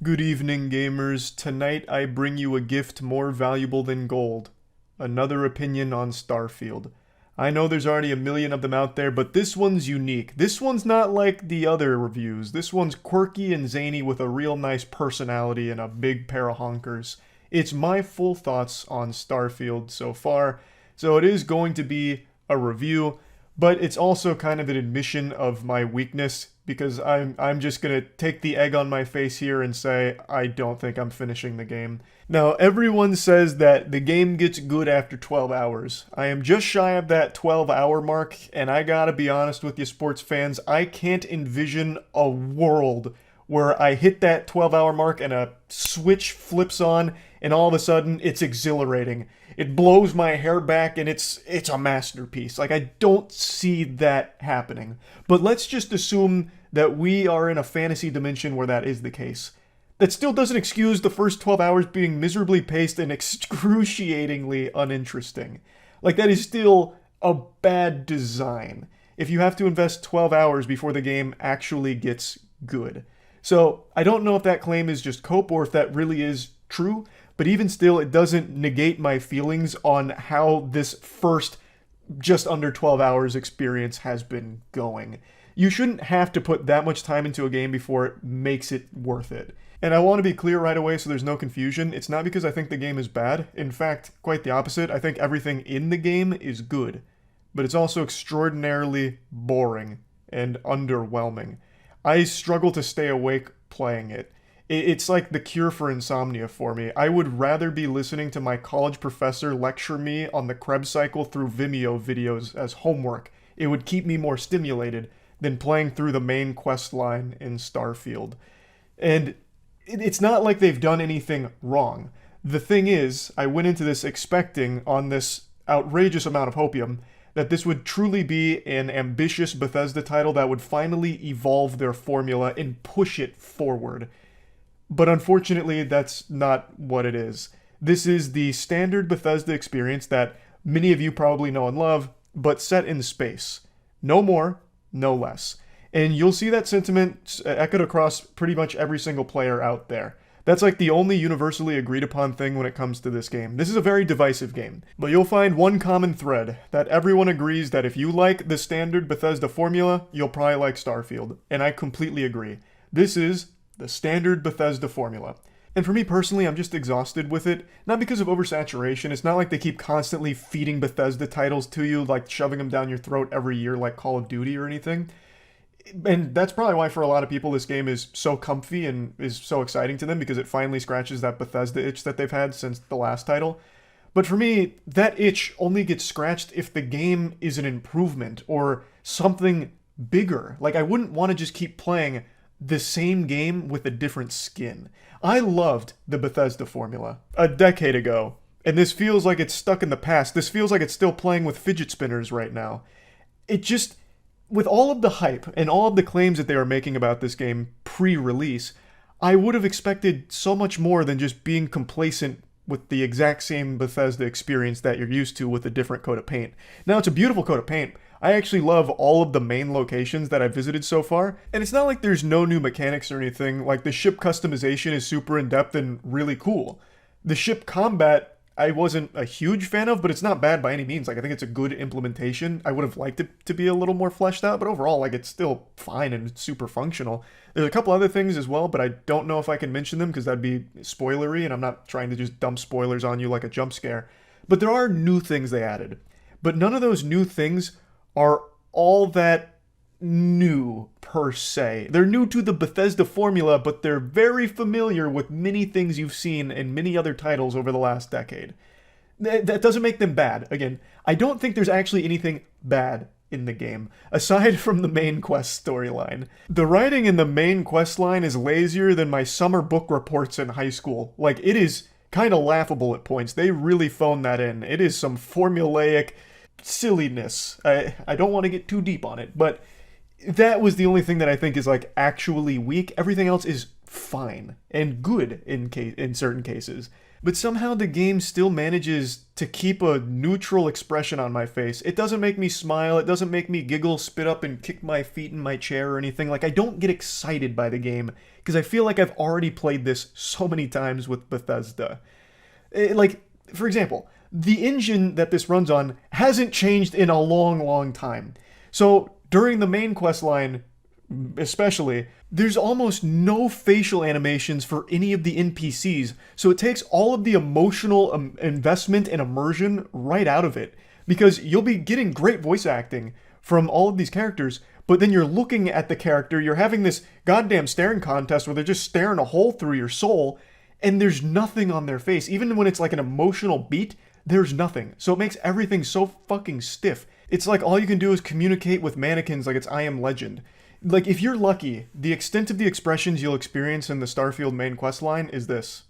Good evening, gamers. Tonight I bring you a gift more valuable than gold. Another opinion on Starfield. I know there's already a million of them out there, but this one's unique. This one's not like the other reviews. This one's quirky and zany with a real nice personality and a big pair of honkers. It's my full thoughts on Starfield so far, so it is going to be a review, but it's also kind of an admission of my weakness because I'm just gonna take the egg on my face here and say I don't think I'm finishing the game. Now, everyone says that the game gets good after 12 hours. I am just shy of that 12-hour mark, and I gotta be honest with you, sports fans, I can't envision a world where I hit that 12-hour mark and a switch flips on and all of a sudden it's exhilarating. It blows my hair back and it's a masterpiece. Like, I don't see that happening. But let's just assume that we are in a fantasy dimension where that is the case. That still doesn't excuse the first 12 hours being miserably paced and excruciatingly uninteresting. Like, that is still a bad design if you have to invest 12 hours before the game actually gets good. So, I don't know if that claim is just cope or if that really is true, but even still, it doesn't negate my feelings on how this first just under 12 hours experience has been going. You shouldn't have to put that much time into a game before it makes it worth it. And I want to be clear right away so there's no confusion. It's not because I think the game is bad. In fact, quite the opposite. I think everything in the game is good. But it's also extraordinarily boring and underwhelming. I struggle to stay awake playing it. It's like the cure for insomnia for me. I would rather be listening to my college professor lecture me on the Krebs cycle through Vimeo videos as homework. It would keep me more stimulated than playing through the main quest line in Starfield. And it's not like they've done anything wrong. The thing is, I went into this expecting, on this outrageous amount of hopium, that this would truly be an ambitious Bethesda title that would finally evolve their formula and push it forward. But unfortunately, that's not what it is. This is the standard Bethesda experience that many of you probably know and love, but set in space. No more, no less. And you'll see that sentiment echoed across pretty much every single player out there. That's like the only universally agreed upon thing when it comes to this game. This is a very divisive game, but you'll find one common thread, that everyone agrees that if you like the standard Bethesda formula, you'll probably like Starfield. And I completely agree. This is the standard Bethesda formula. And for me personally, I'm just exhausted with it. Not because of oversaturation. It's not like they keep constantly feeding Bethesda titles to you, like shoving them down your throat every year like Call of Duty or anything. And that's probably why for a lot of people this game is so comfy and is so exciting to them, because it finally scratches that Bethesda itch that they've had since the last title. But for me, that itch only gets scratched if the game is an improvement or something bigger. Like, I wouldn't want to just keep playing the same game with a different skin. I loved the Bethesda formula a decade ago, and this feels like it's stuck in the past. This feels like it's still playing with fidget spinners right now. It just, with all of the hype and all of the claims that they were making about this game pre-release, I would have expected so much more than just being complacent with the exact same Bethesda experience that you're used to with a different coat of paint. Now, it's a beautiful coat of paint. I actually love all of the main locations that I've visited so far, and it's not like there's no new mechanics or anything. Like, the ship customization is super in-depth and really cool. The ship combat, I wasn't a huge fan of, but it's not bad by any means. Like, I think it's a good implementation. I would have liked it to be a little more fleshed out, but overall, like, it's still fine and it's super functional. There's a couple other things as well, but I don't know if I can mention them because that'd be spoilery, and I'm not trying to just dump spoilers on you like a jump scare. But there are new things they added. But none of those new things are all that new per se. They're new to the Bethesda formula, but they're very familiar with many things you've seen in many other titles over the last decade. That doesn't make them bad. Again, I don't think there's actually anything bad in the game, aside from the main quest storyline. The writing in the main quest line is lazier than my summer book reports in high school. Like, it is kind of laughable at points. They really phone that in. It is some formulaic silliness. I don't want to get too deep on it, but that was the only thing that I think is like actually weak. Everything else is fine and good in certain cases. But somehow the game still manages to keep a neutral expression on my face. It doesn't make me smile, it doesn't make me giggle, spit up, and kick my feet in my chair or anything. Like, I don't get excited by the game, because I feel like I've already played this so many times with Bethesda. Like, for example, the engine that this runs on hasn't changed in a long, long time. So, during the main quest line, especially, there's almost no facial animations for any of the NPCs, so it takes all of the emotional investment and immersion right out of it, because you'll be getting great voice acting from all of these characters, but then you're looking at the character, you're having this goddamn staring contest where they're just staring a hole through your soul, and there's nothing on their face. Even when it's like an emotional beat, there's nothing. So it makes everything so fucking stiff. It's like all you can do is communicate with mannequins like it's I Am Legend. Like, if you're lucky, the extent of the expressions you'll experience in the Starfield main quest line is this.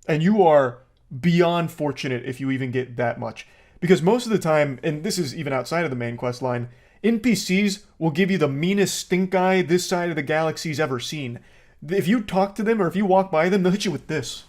And you are beyond fortunate if you even get that much. Because most of the time, and this is even outside of the main quest line, NPCs will give you the meanest stink eye this side of the galaxy's ever seen. If you talk to them or if you walk by them, they'll hit you with this.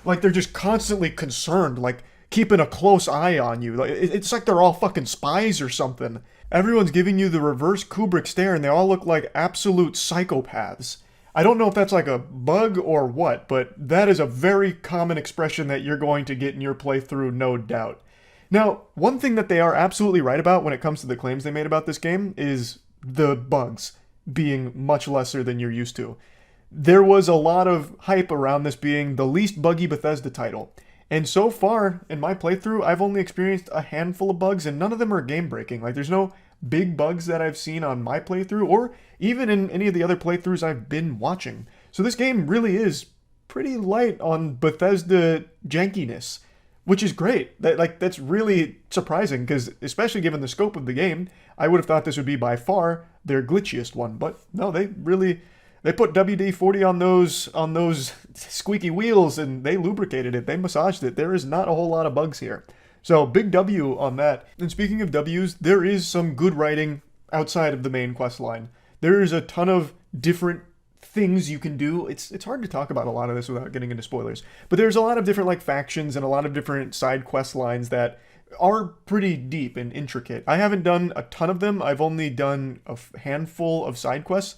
Like, they're just constantly concerned, like, keeping a close eye on you. It's like they're all fucking spies or something. Everyone's giving you the reverse Kubrick stare, and they all look like absolute psychopaths. I don't know if that's like a bug or what, but that is a very common expression that you're going to get in your playthrough, no doubt. Now, one thing that they are absolutely right about when it comes to the claims they made about this game is the bugs being much lesser than you're used to. There was a lot of hype around this being the least buggy Bethesda title. And so far, in my playthrough, I've only experienced a handful of bugs, and none of them are game-breaking. Like, there's no big bugs that I've seen on my playthrough, or even in any of the other playthroughs I've been watching. So this game really is pretty light on Bethesda jankiness, which is great. That's really surprising, because especially given the scope of the game, I would have thought this would be by far their glitchiest one. But no, they put WD-40 on those squeaky wheels, and they lubricated it. They massaged it. There is not a whole lot of bugs here. So big W on that. And speaking of W's, there is some good writing outside of the main quest line. There is a ton of different things you can do. It's hard to talk about a lot of this without getting into spoilers. But there's a lot of different like factions and a lot of different side quest lines that are pretty deep and intricate. I haven't done a ton of them. I've only done a handful of side quests.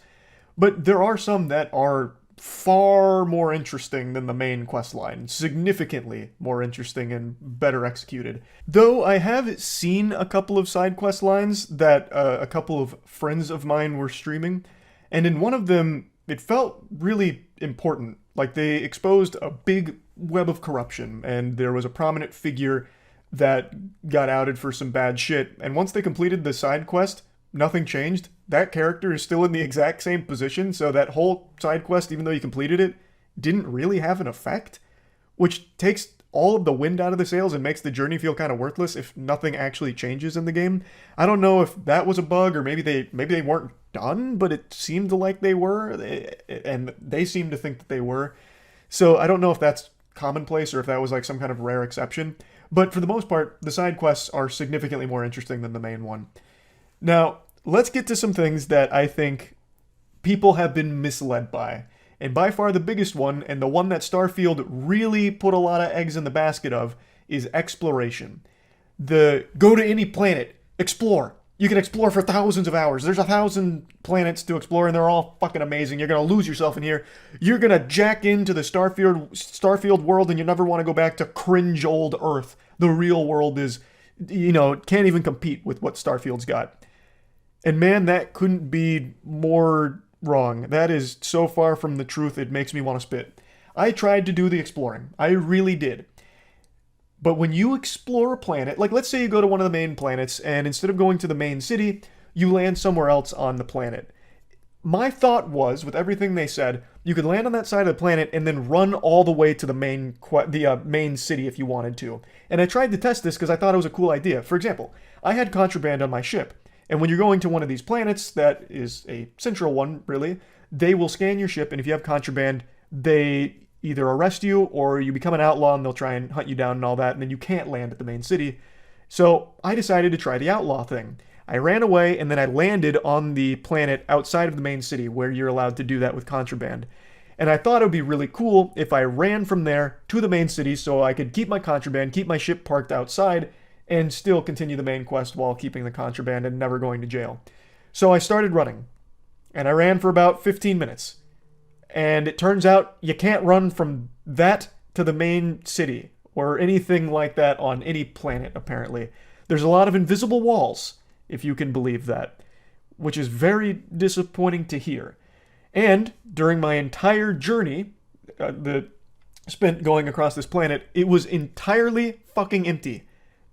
But there are some that are far more interesting than the main quest line. Significantly more interesting and better executed. Though I have seen a couple of side quest lines that a couple of friends of mine were streaming. And in one of them, it felt really important. Like they exposed a big web of corruption. And there was a prominent figure that got outed for some bad shit. And once they completed the side quest, nothing changed. That character is still in the exact same position, so that whole side quest, even though you completed it, didn't really have an effect, which takes all of the wind out of the sails and makes the journey feel kind of worthless if nothing actually changes in the game. I don't know if that was a bug, or maybe they weren't done, but it seemed like they were, and they seemed to think that they were. So I don't know if that's commonplace or if that was like some kind of rare exception, but for the most part, the side quests are significantly more interesting than the main one. Now, let's get to some things that I think people have been misled by. And by far the biggest one, and the one that Starfield really put a lot of eggs in the basket of, is exploration. The go to any planet, explore. You can explore for thousands of hours. There's 1,000 planets to explore, and they're all fucking amazing. You're going to lose yourself in here. You're going to jack into the Starfield world, and you never want to go back to cringe old Earth. The real world is, can't even compete with what Starfield's got. And man, that couldn't be more wrong. That is so far from the truth, it makes me want to spit. I tried to do the exploring. I really did. But when you explore a planet, like let's say you go to one of the main planets, and instead of going to the main city, you land somewhere else on the planet. My thought was, with everything they said, you could land on that side of the planet and then run all the way to the main city if you wanted to. And I tried to test this because I thought it was a cool idea. For example, I had contraband on my ship. And when you're going to one of these planets, that is a central one, really, they will scan your ship, and if you have contraband, they either arrest you or you become an outlaw and they'll try and hunt you down and all that, and then you can't land at the main city. So I decided to try the outlaw thing. I ran away and then I landed on the planet outside of the main city where you're allowed to do that with contraband. And I thought it would be really cool if I ran from there to the main city so I could keep my contraband, keep my ship parked outside, and still continue the main quest while keeping the contraband and never going to jail. So I started running. And I ran for about 15 minutes. And it turns out you can't run from that to the main city or anything like that on any planet, apparently. There's a lot of invisible walls, if you can believe that, which is very disappointing to hear. And during my entire journey, spent going across this planet, it was entirely fucking empty.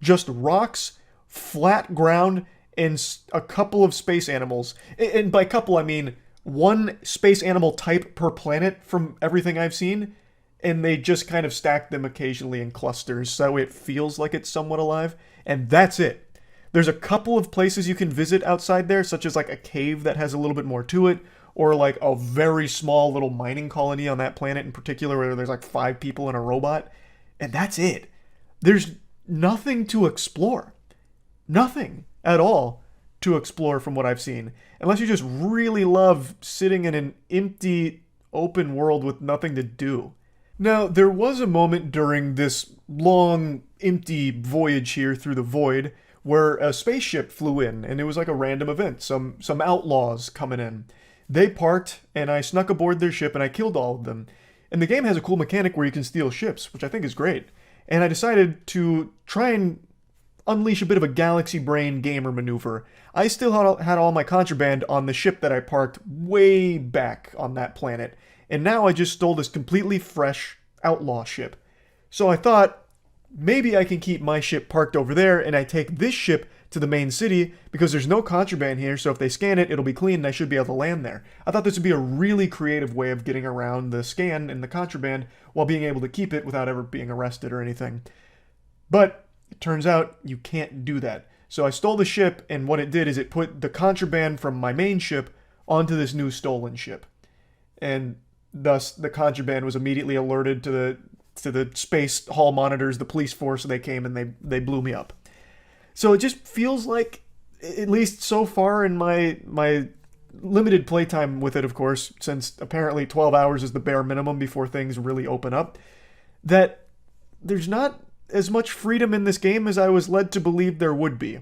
Just rocks, flat ground, and a couple of space animals. And by couple, I mean one space animal type per planet from everything I've seen. And they just kind of stack them occasionally in clusters so it feels like it's somewhat alive. And that's it. There's a couple of places you can visit outside there, such as like a cave that has a little bit more to it, or like a very small little mining colony on that planet in particular where there's like 5 people and a robot. And that's it. There's nothing to explore. Nothing at all to explore from what I've seen. Unless you just really love sitting in an empty, open world with nothing to do. Now, there was a moment during this long, empty voyage here through the void where a spaceship flew in, and it was like a random event. Some outlaws coming in. They parked, and I snuck aboard their ship, and I killed all of them. And the game has a cool mechanic where you can steal ships, which I think is great. And I decided to try and unleash a bit of a galaxy brain gamer maneuver. I still had all my contraband on the ship that I parked way back on that planet. And now I just stole this completely fresh outlaw ship. So I thought, maybe I can keep my ship parked over there and I take this ship to the main city because there's no contraband here, so if they scan it, it'll be clean and I should be able to land there. I thought this would be a really creative way of getting around the scan and the contraband while being able to keep it without ever being arrested or anything. But it turns out you can't do that. So I stole the ship, and what it did is it put the contraband from my main ship onto this new stolen ship. And thus the contraband was immediately alerted to the space hall monitors, the police force, and they came and they blew me up. So it just feels like, at least so far in my limited playtime with it, of course, since apparently 12 hours is the bare minimum before things really open up, that there's not as much freedom in this game as I was led to believe there would be,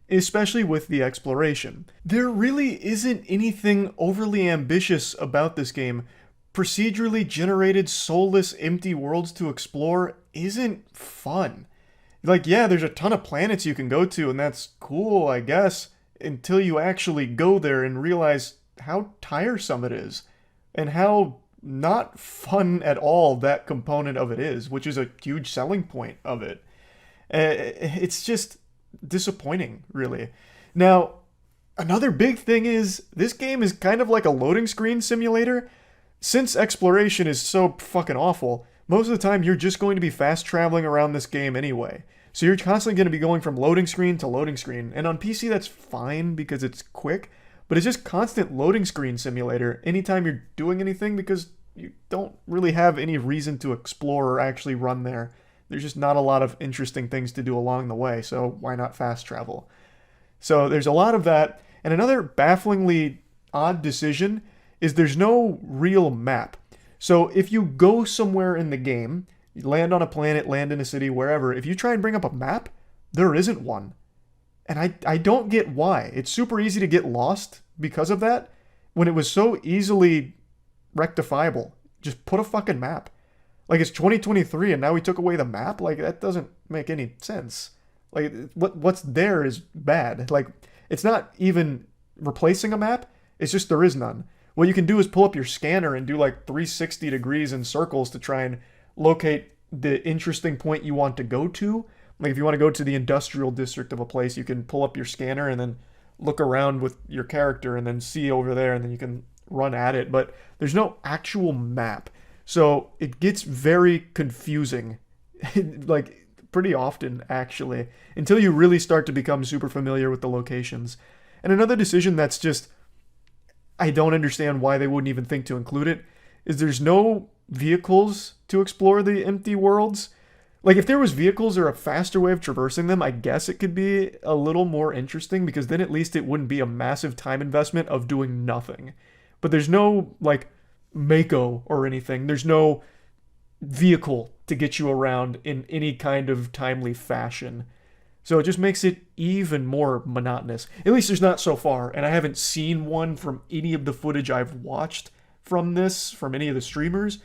especially with the exploration. There really isn't anything overly ambitious about this game. Procedurally generated, soulless, empty worlds to explore isn't fun. Like, yeah, there's a ton of planets you can go to, and that's cool, I guess, until you actually go there and realize how tiresome it is, and how not fun at all that component of it is, which is a huge selling point of it. It's just disappointing, really. Now, another big thing is, this game is kind of like a loading screen simulator. Since exploration is so fucking awful, most of the time you're just going to be fast traveling around this game anyway. So you're constantly going to be going from loading screen to loading screen. And on PC that's fine because it's quick, but it's just constant loading screen simulator anytime you're doing anything because you don't really have any reason to explore or actually run there. There's just not a lot of interesting things to do along the way, so why not fast travel? So there's a lot of that. And another bafflingly odd decision is there's no real map. So if you go somewhere in the game, you land on a planet, land in a city, wherever, if you try and bring up a map, there isn't one. And I don't get why. It's super easy to get lost because of that, when it was so easily rectifiable. Just put a fucking map. Like, it's 2023 and now we took away the map? Like, that doesn't make any sense. Like, what's there is bad. Like, it's not even replacing a map, it's just there is none. What you can do is pull up your scanner and do like 360 degrees in circles to try and locate the interesting point you want to go to. Like, if you want to go to the industrial district of a place, you can pull up your scanner and then look around with your character and then see over there and then you can run at it. But there's no actual map. So it gets very confusing, like pretty often actually, until you really start to become super familiar with the locations. And another decision that's just, I don't understand why they wouldn't even think to include it, is there's no vehicles to explore the empty worlds. Like, if there was vehicles or a faster way of traversing them, I guess it could be a little more interesting, because then at least it wouldn't be a massive time investment of doing nothing. But there's no, like, Mako or anything. There's no vehicle to get you around in any kind of timely fashion. So it just makes it even more monotonous. At least there's not so far, and I haven't seen one from any of the footage I've watched from this, from any of the streamers.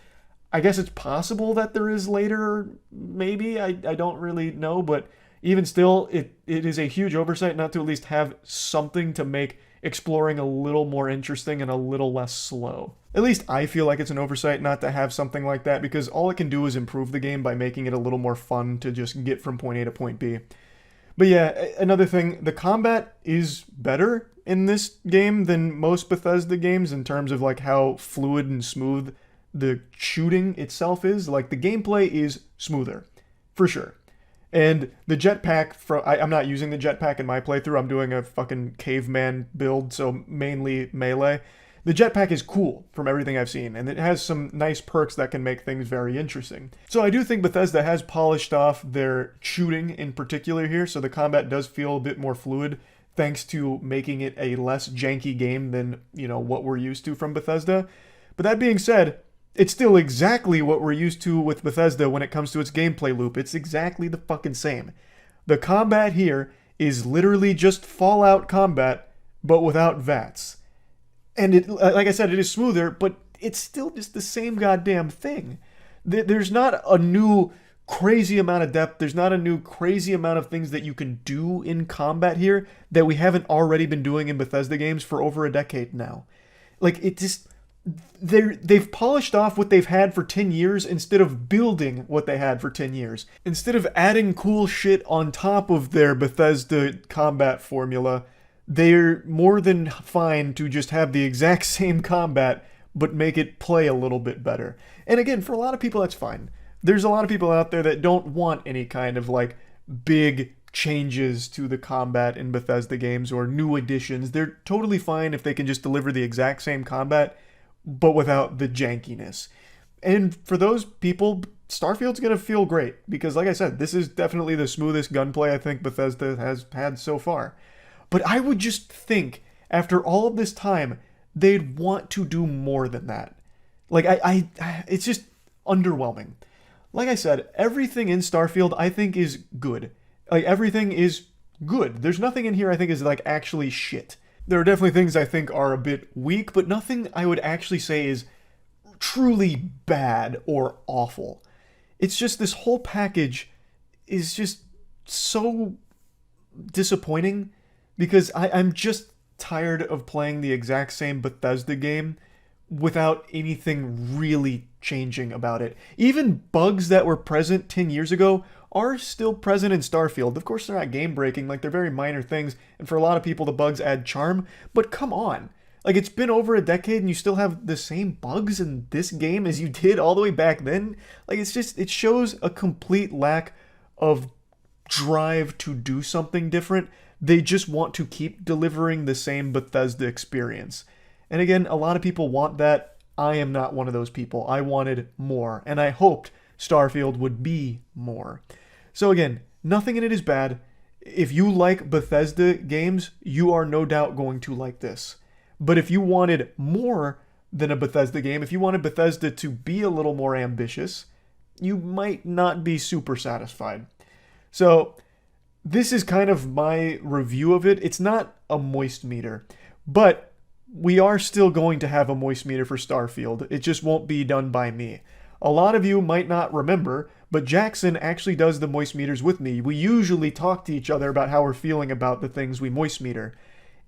I guess it's possible that there is later, maybe. I don't really know, but even still, it is a huge oversight not to at least have something to make exploring a little more interesting and a little less slow. At least I feel like it's an oversight not to have something like that, because all it can do is improve the game by making it a little more fun to just get from point A to point B. But yeah, another thing, the combat is better in this game than most Bethesda games in terms of like how fluid and smooth the shooting itself is. Like, the gameplay is smoother, for sure. And the jetpack, I'm not using the jetpack in my playthrough. I'm doing a fucking caveman build, so mainly melee. The jetpack is cool from everything I've seen, and it has some nice perks that can make things very interesting. So I do think Bethesda has polished off their shooting in particular here, so the combat does feel a bit more fluid, thanks to making it a less janky game than, what we're used to from Bethesda. But that being said, it's still exactly what we're used to with Bethesda when it comes to its gameplay loop. It's exactly the fucking same. The combat here is literally just Fallout combat, but without VATS. And it, like I said, it is smoother, but it's still just the same goddamn thing. There's not a new crazy amount of depth. There's not a new crazy amount of things that you can do in combat here that we haven't already been doing in Bethesda games for over a decade now. Like, it just... They've polished off what they've had for 10 years instead of building what they had for 10 years. Instead of adding cool shit on top of their Bethesda combat formula, they're more than fine to just have the exact same combat, but make it play a little bit better. And again, for a lot of people, that's fine. There's a lot of people out there that don't want any kind of, like, big changes to the combat in Bethesda games or new additions. They're totally fine if they can just deliver the exact same combat, but without the jankiness. And for those people, Starfield's going to feel great, because like I said, this is definitely the smoothest gunplay I think Bethesda has had so far. But I would just think, after all of this time, they'd want to do more than that. Like, it's just underwhelming. Like I said, everything in Starfield I think is good. Like, everything is good. There's nothing in here I think is, like, actually shit. There are definitely things I think are a bit weak, but nothing I would actually say is truly bad or awful. It's just this whole package is just so disappointing, because I'm just tired of playing the exact same Bethesda game without anything really changing about it. Even bugs that were present 10 years ago are still present in Starfield. Of course, they're not game-breaking, like, they're very minor things, and for a lot of people, the bugs add charm, but come on. Like, it's been over a decade and you still have the same bugs in this game as you did all the way back then? Like, it shows a complete lack of drive to do something different. They just want to keep delivering the same Bethesda experience. And again, a lot of people want that. I am not one of those people. I wanted more, and I hoped Starfield would be more. So again, nothing in it is bad. If you like Bethesda games, you are no doubt going to like this. But if you wanted more than a Bethesda game, if you wanted Bethesda to be a little more ambitious, you might not be super satisfied. So this is kind of my review of it. It's not a moist meter, but we are still going to have a moist meter for Starfield. It just won't be done by me. A lot of you might not remember, but Jackson actually does the moist meters with me. We usually talk to each other about how we're feeling about the things we moist meter.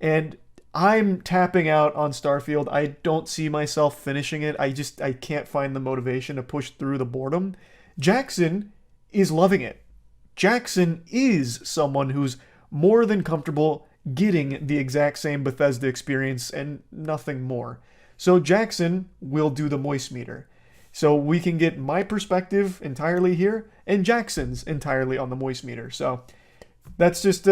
And I'm tapping out on Starfield. I don't see myself finishing it. I can't find the motivation to push through the boredom. Jackson is loving it. Jackson is someone who's more than comfortable getting the exact same Bethesda experience and nothing more. So Jackson will do the moist meter. So we can get my perspective entirely here and Jackson's entirely on the moist meter. So that's just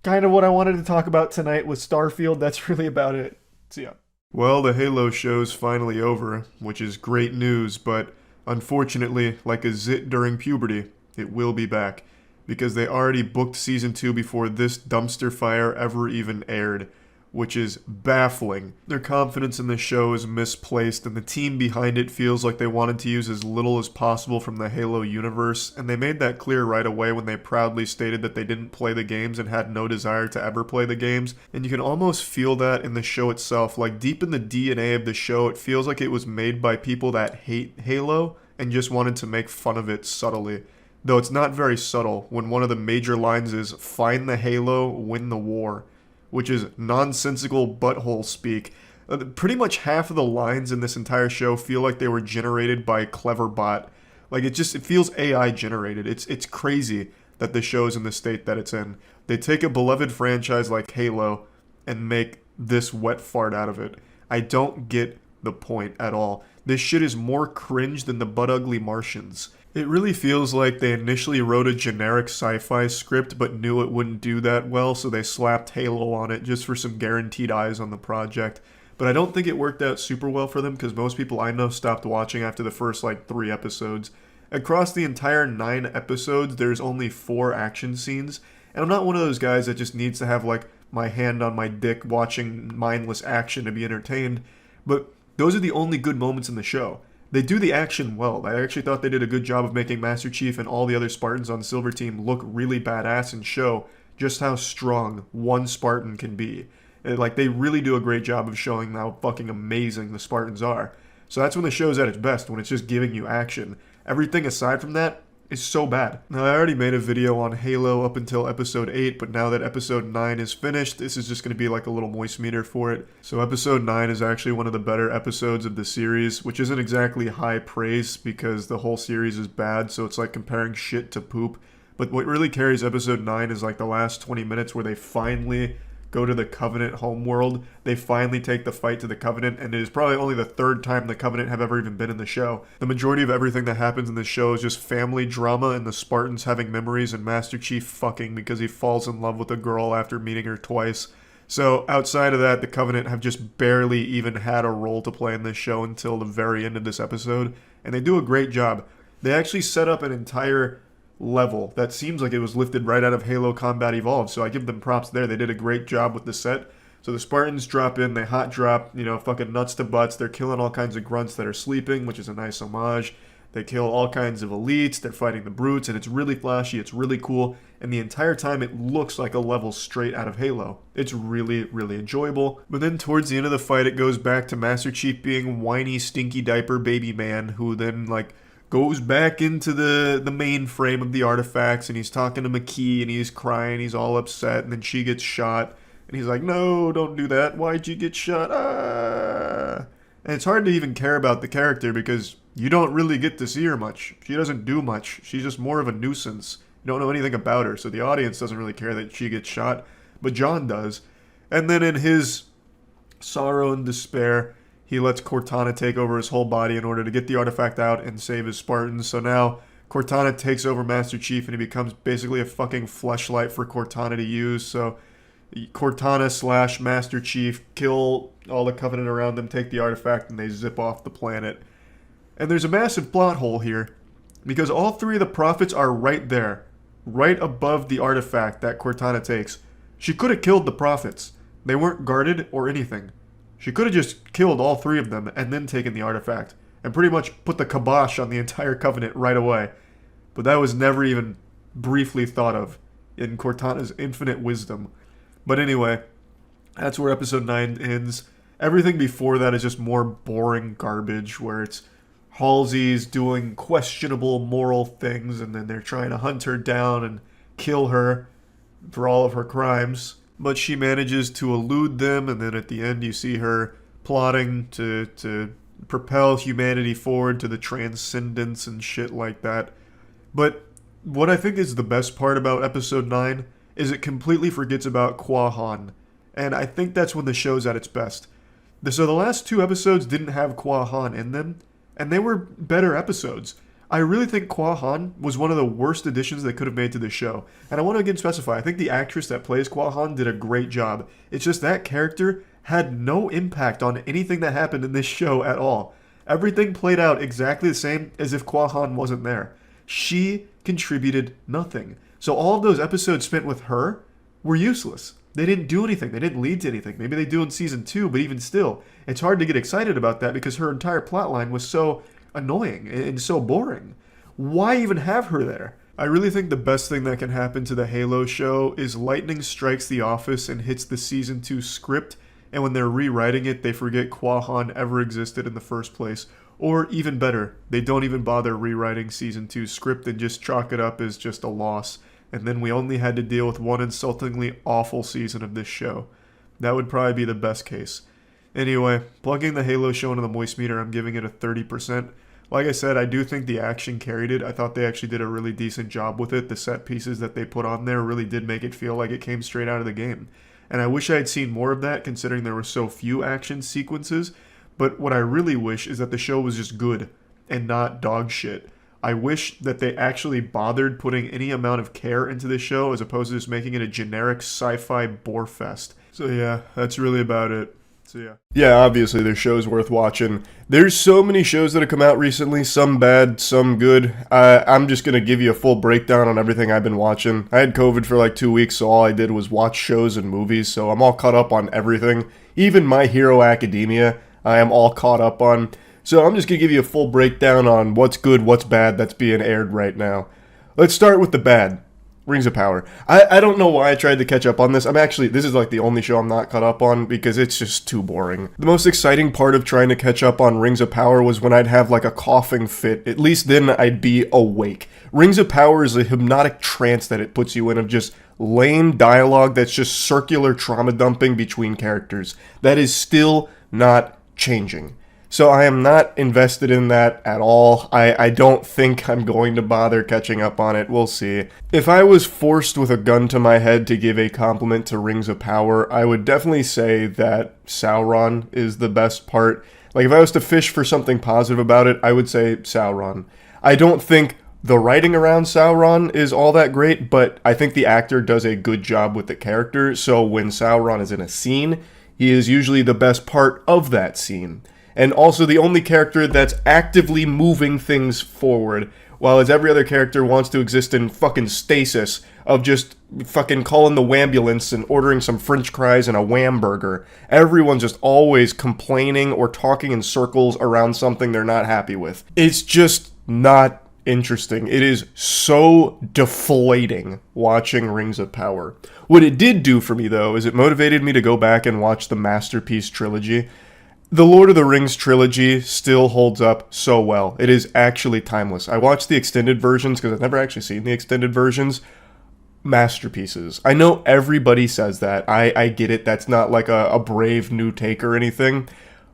kind of what I wanted to talk about tonight with Starfield. That's really about it. So yeah. Well, the Halo show's finally over, which is great news, but Unfortunately, like a zit during puberty, it will be back, because they already booked season 2 before this dumpster fire ever even aired, which is baffling. Their confidence in the show is misplaced, and the team behind it feels like they wanted to use as little as possible from the Halo universe, and they made that clear right away when they proudly stated that they didn't play the games and had no desire to ever play the games. And you can almost feel that in the show itself. Like, deep in the DNA of the show, it feels like it was made by people that hate Halo and just wanted to make fun of it subtly. Though it's not very subtle when one of the major lines is, "Find the Halo, win the war," which is nonsensical butthole speak. Pretty much half of the lines in this entire show feel like they were generated by a clever bot. Like, it feels AI generated. It's crazy that the show's in the state that it's in. They take a beloved franchise like Halo and make this wet fart out of it. I don't get the point at all. This shit is more cringe than the butt ugly Martians. It really feels like they initially wrote a generic sci-fi script but knew it wouldn't do that well, so they slapped Halo on it just for some guaranteed eyes on the project. But I don't think it worked out super well for them, because most people I know stopped watching after the first 3 episodes. Across the entire 9 episodes, there's only 4 action scenes, and I'm not one of those guys that just needs to have my hand on my dick watching mindless action to be entertained, but those are the only good moments in the show. They do the action well. I actually thought they did a good job of making Master Chief and all the other Spartans on Silver Team look really badass and show just how strong one Spartan can be. They really do a great job of showing how fucking amazing the Spartans are. So that's when the show's at its best, when it's just giving you action. Everything aside from that is so bad. Now, I already made a video on Halo up until episode 8, but now that episode 9 is finished, this is just going to be like a little moist meter for it. So episode 9 is actually one of the better episodes of the series, which isn't exactly high praise because the whole series is bad, so it's like comparing shit to poop. But what really carries episode 9 is the last 20 minutes where they finally go to the Covenant homeworld. They finally take the fight to the Covenant, and it is probably only the 3rd time the Covenant have ever even been in the show. The majority of everything that happens in this show is just family drama and the Spartans having memories and Master Chief fucking because he falls in love with a girl after meeting her twice. So outside of that, the Covenant have just barely even had a role to play in this show until the very end of this episode, and they do a great job. They actually set up an entire level that seems like it was lifted right out of Halo Combat Evolved, so I give them props there. They did a great job with the set. So the Spartans drop in, they hot drop, fucking nuts to butts. They're killing all kinds of grunts that are sleeping, which is a nice homage. They kill all kinds of elites, they're fighting the brutes, and it's really flashy, it's really cool, and the entire time it looks like a level straight out of Halo. It's really, really enjoyable. But then towards the end of the fight, it goes back to Master Chief being whiny, stinky diaper baby man, who then, goes back into the mainframe of the artifacts, and he's talking to McKee, and he's crying, he's all upset, and then she gets shot, and he's like, "No, don't do that, why'd you get shot? Ah!" And it's hard to even care about the character, because you don't really get to see her much. She doesn't do much. She's just more of a nuisance. You don't know anything about her, so the audience doesn't really care that she gets shot, but John does. And then in his sorrow and despair, he lets Cortana take over his whole body in order to get the artifact out and save his Spartans. So now Cortana takes over Master Chief, and he becomes basically a fucking fleshlight for Cortana to use. So Cortana / Master Chief kill all the Covenant around them, take the artifact, and they zip off the planet. And there's a massive plot hole here, because all 3 of the prophets are right there, right above the artifact that Cortana takes. She could have killed the prophets. They weren't guarded or anything. She could have just killed all 3 of them and then taken the artifact, and pretty much put the kibosh on the entire Covenant right away. But that was never even briefly thought of in Cortana's infinite wisdom. But anyway, that's where episode 9 ends. Everything before that is just more boring garbage, where it's Halsey's doing questionable moral things, and then they're trying to hunt her down and kill her for all of her crimes. But she manages to elude them, and then at the end you see her plotting to propel humanity forward to the transcendence and shit like that. But what I think is the best part about episode 9 is it completely forgets about Kwa Han. And I think that's when the show's at its best. So the last 2 episodes didn't have Kwa Han in them, and they were better episodes. I really think Kwa Han was one of the worst additions they could have made to the show. And I want to again specify, I think the actress that plays Kwa Han did a great job. It's just that character had no impact on anything that happened in this show at all. Everything played out exactly the same as if Kwa-Han wasn't there. She contributed nothing. So all of those episodes spent with her were useless. They didn't do anything. They didn't lead to anything. Maybe they do in season 2, but even still, it's hard to get excited about that because her entire plotline was so annoying and so boring. Why even have her there? I really think the best thing that can happen to the Halo show is lightning strikes the office and hits the season 2 script, and when they're rewriting it, they forget Kwa-Han ever existed in the first place. Or even better, they don't even bother rewriting season 2 script and just chalk it up as just a loss. And then we only had to deal with one insultingly awful season of this show. That would probably be the best case. Anyway, plugging the Halo show into the moist meter, I'm giving it a 30%. Like I said, I do think the action carried it. I thought they actually did a really decent job with it. The set pieces that they put on there really did make it feel like it came straight out of the game. And I wish I had seen more of that, considering there were so few action sequences. But what I really wish is that the show was just good and not dog shit. I wish that they actually bothered putting any amount of care into this show as opposed to just making it a generic sci-fi bore fest. So yeah, that's really about it. So yeah, obviously there's shows worth watching. There's so many shows that have come out recently, some bad, some good. I'm just going to give you a full breakdown on everything I've been watching. I had COVID for like 2 weeks, so all I did was watch shows and movies, so I'm all caught up on everything. Even My Hero Academia, I am all caught up on. So I'm just going to give you a full breakdown on what's good, what's bad that's being aired right now. Let's start with the bad. Rings of Power. I don't know why I tried to catch up on this. This is like the only show I'm not caught up on because it's just too boring. The most exciting part of trying to catch up on Rings of Power was when I'd have like a coughing fit. At least then I'd be awake. Rings of Power is a hypnotic trance that it puts you in of just lame dialogue that's just circular trauma dumping between characters. That is still not changing. So I am not invested in that at all. I don't think I'm going to bother catching up on it. We'll see. If I was forced with a gun to my head to give a compliment to Rings of Power, I would definitely say that Sauron is the best part. Like, if I was to fish for something positive about it, I would say Sauron. I don't think the writing around Sauron is all that great, but I think the actor does a good job with the character, so when Sauron is in a scene, he is usually the best part of that scene. And also the only character that's actively moving things forward, while as every other character wants to exist in fucking stasis of just fucking calling the wambulance and ordering some french fries and a wham burger. Everyone's just always complaining or talking in circles around something they're not happy with. It's just not interesting. It is so deflating watching Rings of Power. What it did do for me, though, is it motivated me to go back and watch the Masterpiece trilogy. The Lord of the Rings trilogy still holds up so well. It is actually timeless. I watched the extended versions because I've never actually seen the extended versions. Masterpieces. I know everybody says that. I get it. That's not like a brave new take or anything.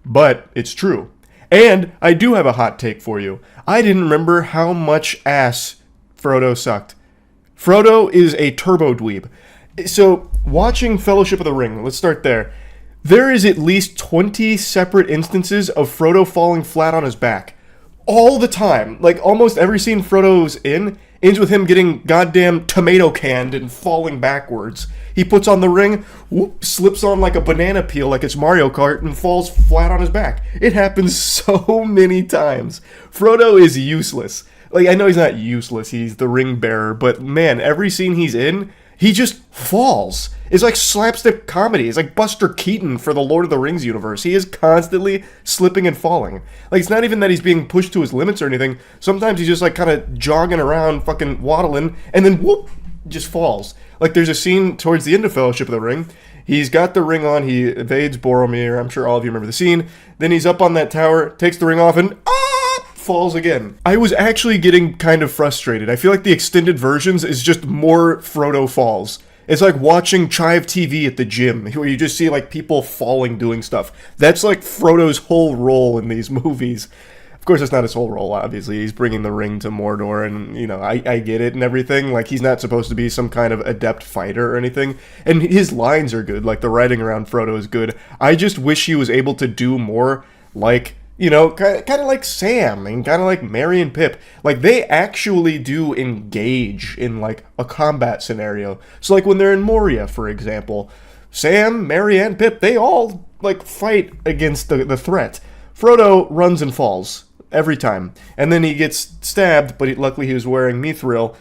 But it's true. And I do have a hot take for you. I didn't remember how much ass Frodo sucked. Frodo is a turbo dweeb. So, watching Fellowship of the Ring, let's start there. There is at least 20 separate instances of Frodo falling flat on his back. All the time. Like, almost every scene Frodo's in ends with him getting goddamn tomato canned and falling backwards. He puts on the ring, whoop, slips on like a banana peel like it's Mario Kart, and falls flat on his back. It happens so many times. Frodo is useless. Like, I know he's not useless, he's the ring bearer, but man, every scene he's in, he just falls. It's like slapstick comedy. It's like Buster Keaton for the Lord of the Rings universe. He is constantly slipping and falling. Like, it's not even that he's being pushed to his limits or anything. Sometimes he's just like kind of jogging around, fucking waddling, and then whoop, just falls. Like, there's a scene towards the end of Fellowship of the Ring. He's got the ring on. He evades Boromir. I'm sure all of you remember the scene. Then he's up on that tower, takes the ring off, and falls again. I was actually getting kind of frustrated. I feel like the extended versions is just more Frodo falls. It's like watching Chive TV at the gym, where you just see like people falling doing stuff. That's like Frodo's whole role in these movies. Of course, it's not his whole role, obviously. He's bringing the ring to Mordor, and, you know, I get it and everything. Like, he's not supposed to be some kind of adept fighter or anything. And his lines are good. Like, the writing around Frodo is good. I just wish he was able to do more, like, you know, kind of like Sam and kind of like Merry and Pip. Like, they actually do engage in, like, a combat scenario. So, like, when they're in Moria, for example, Sam, Merry, and Pip, they all, like, fight against the threat. Frodo runs and falls every time. And then he gets stabbed, but luckily he was wearing mithril.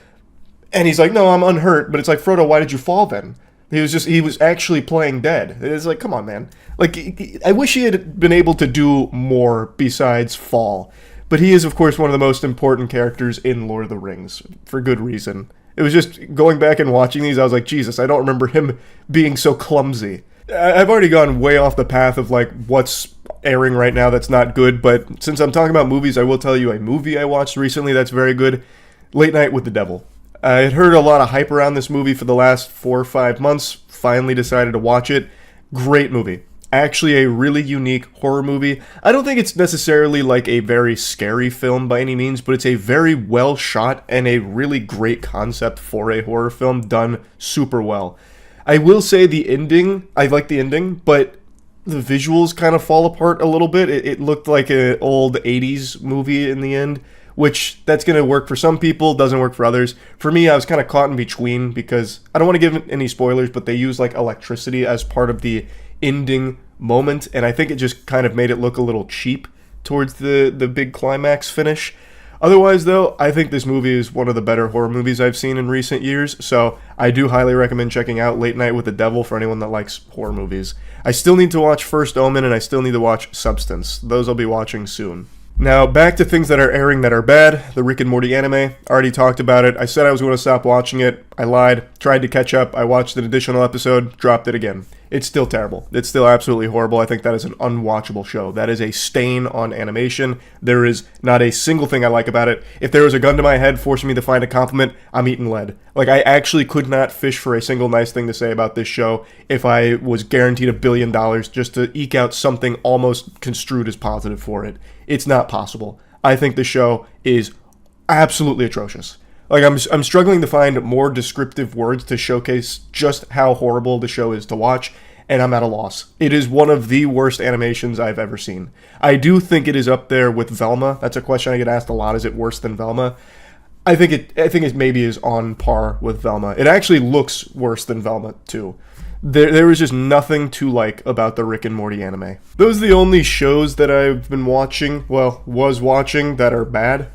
And he's like, no, I'm unhurt. But it's like, Frodo, why did you fall then? He was actually playing dead. It's like, come on, man. Like, I wish he had been able to do more besides fall. But he is, of course, one of the most important characters in Lord of the Rings, for good reason. It was just, going back and watching these, I was like, Jesus, I don't remember him being so clumsy. I've already gone way off the path of, like, what's airing right now that's not good, but since I'm talking about movies, I will tell you a movie I watched recently that's very good, Late Night with the Devil. I had heard a lot of hype around this movie for the last 4 or 5 months, finally decided to watch it. Great movie. Actually a really unique horror movie. I don't think it's necessarily like a very scary film by any means, but it's a very well shot and a really great concept for a horror film done super well. I will say the ending, I like the ending, but the visuals kind of fall apart a little bit. It looked like an old 80s movie in the end, which that's going to work for some people, doesn't work for others. For me, I was kind of caught in between because I don't want to give any spoilers, but they use like electricity as part of the ending moment, and I think it just kind of made it look a little cheap towards the big climax finish. Otherwise, though, I think this movie is one of the better horror movies I've seen in recent years, so I do highly recommend checking out Late Night with the Devil for anyone that likes horror movies. I still need to watch First Omen, and I still need to watch Substance. Those I'll be watching soon. Now, back to things that are airing that are bad. The Rick and Morty anime. Already talked about it. I said I was going to stop watching it. I lied. Tried to catch up. I watched an additional episode. Dropped it again. It's still terrible. It's still absolutely horrible. I think that is an unwatchable show. That is a stain on animation. There is not a single thing I like about it. If there was a gun to my head forcing me to find a compliment, I'm eating lead. Like, I actually could not fish for a single nice thing to say about this show if I was guaranteed $1 billion just to eke out something almost construed as positive for it. It's not possible. I think the show is absolutely atrocious. Like, I'm struggling to find more descriptive words to showcase just how horrible the show is to watch, and I'm at a loss. It is one of the worst animations I've ever seen. I do think it is up there with Velma. That's a question I get asked a lot. Is it worse than Velma? I think it maybe is on par with Velma. It actually looks worse than Velma, too. There was just nothing to like about the Rick and Morty anime. Those are the only shows that I've been watching, was watching, that are bad.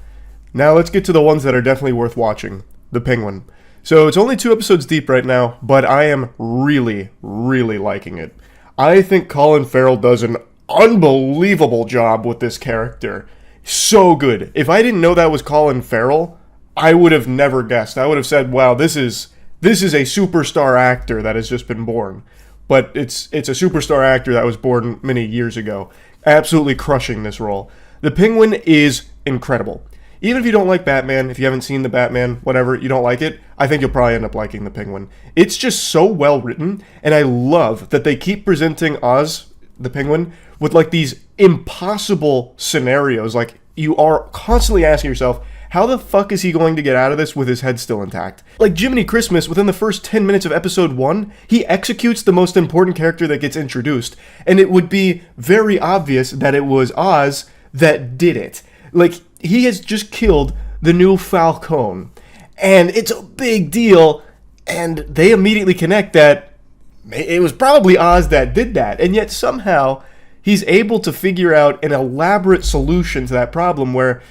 Now let's get to the ones that are definitely worth watching. The Penguin. So it's only 2 episodes deep right now, but I am really, really liking it. I think Colin Farrell does an unbelievable job with this character. So good. If I didn't know that was Colin Farrell, I would have never guessed. I would have said, wow, this is a superstar actor that has just been born. But it's a superstar actor that was born many years ago. Absolutely crushing this role. The Penguin is incredible. Even if you don't like Batman, if you haven't seen the Batman, whatever, you don't like it, I think you'll probably end up liking the Penguin. It's just so well written, and I love that they keep presenting Oz, the Penguin, with like these impossible scenarios. Like, you are constantly asking yourself, how the fuck is he going to get out of this with his head still intact? Like Jiminy Christmas, within the first 10 minutes of episode 1, he executes the most important character that gets introduced, and it would be very obvious that it was Oz that did it. Like, he has just killed the new Falcone, and it's a big deal, and they immediately connect that it was probably Oz that did that, and yet somehow he's able to figure out an elaborate solution to that problem where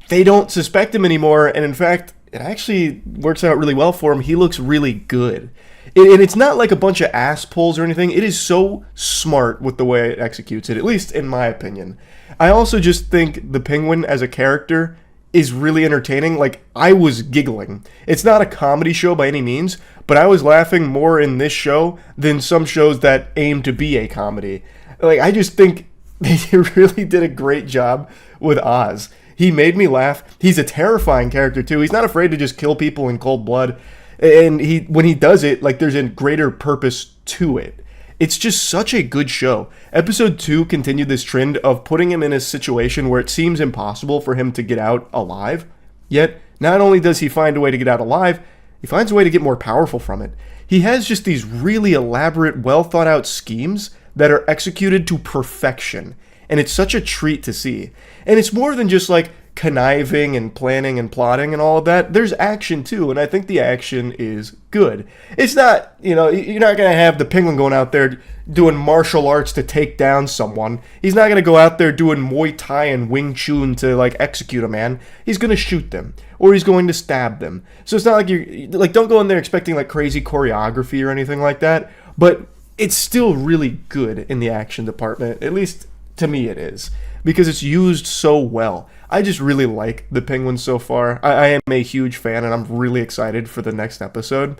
they don't suspect him anymore, and in fact, it actually works out really well for him. He looks really good. And it's not like a bunch of ass pulls or anything. It is so smart with the way it executes it, at least in my opinion. I also just think the Penguin as a character is really entertaining. Like, I was giggling. It's not a comedy show by any means, but I was laughing more in this show than some shows that aim to be a comedy. Like, I just think they really did a great job with Oz. He made me laugh. He's a terrifying character, too. He's not afraid to just kill people in cold blood. And when he does it, like, there's a greater purpose to it. It's just such a good show. Episode 2 continued this trend of putting him in a situation where it seems impossible for him to get out alive. Yet, not only does he find a way to get out alive, he finds a way to get more powerful from it. He has just these really elaborate, well-thought-out schemes that are executed to perfection. And it's such a treat to see. And it's more than just like conniving and planning and plotting and all of that, there's action too, and I think the action is good. It's not, you're not going to have the Penguin going out there doing martial arts to take down someone. He's not going to go out there doing Muay Thai and Wing Chun to, like, execute a man. He's going to shoot them, or he's going to stab them. So it's not like don't go in there expecting, like, crazy choreography or anything like that, but it's still really good in the action department. At least to me it is, because it's used so well. I just really like the Penguins so far. I am a huge fan, and I'm really excited for the next episode.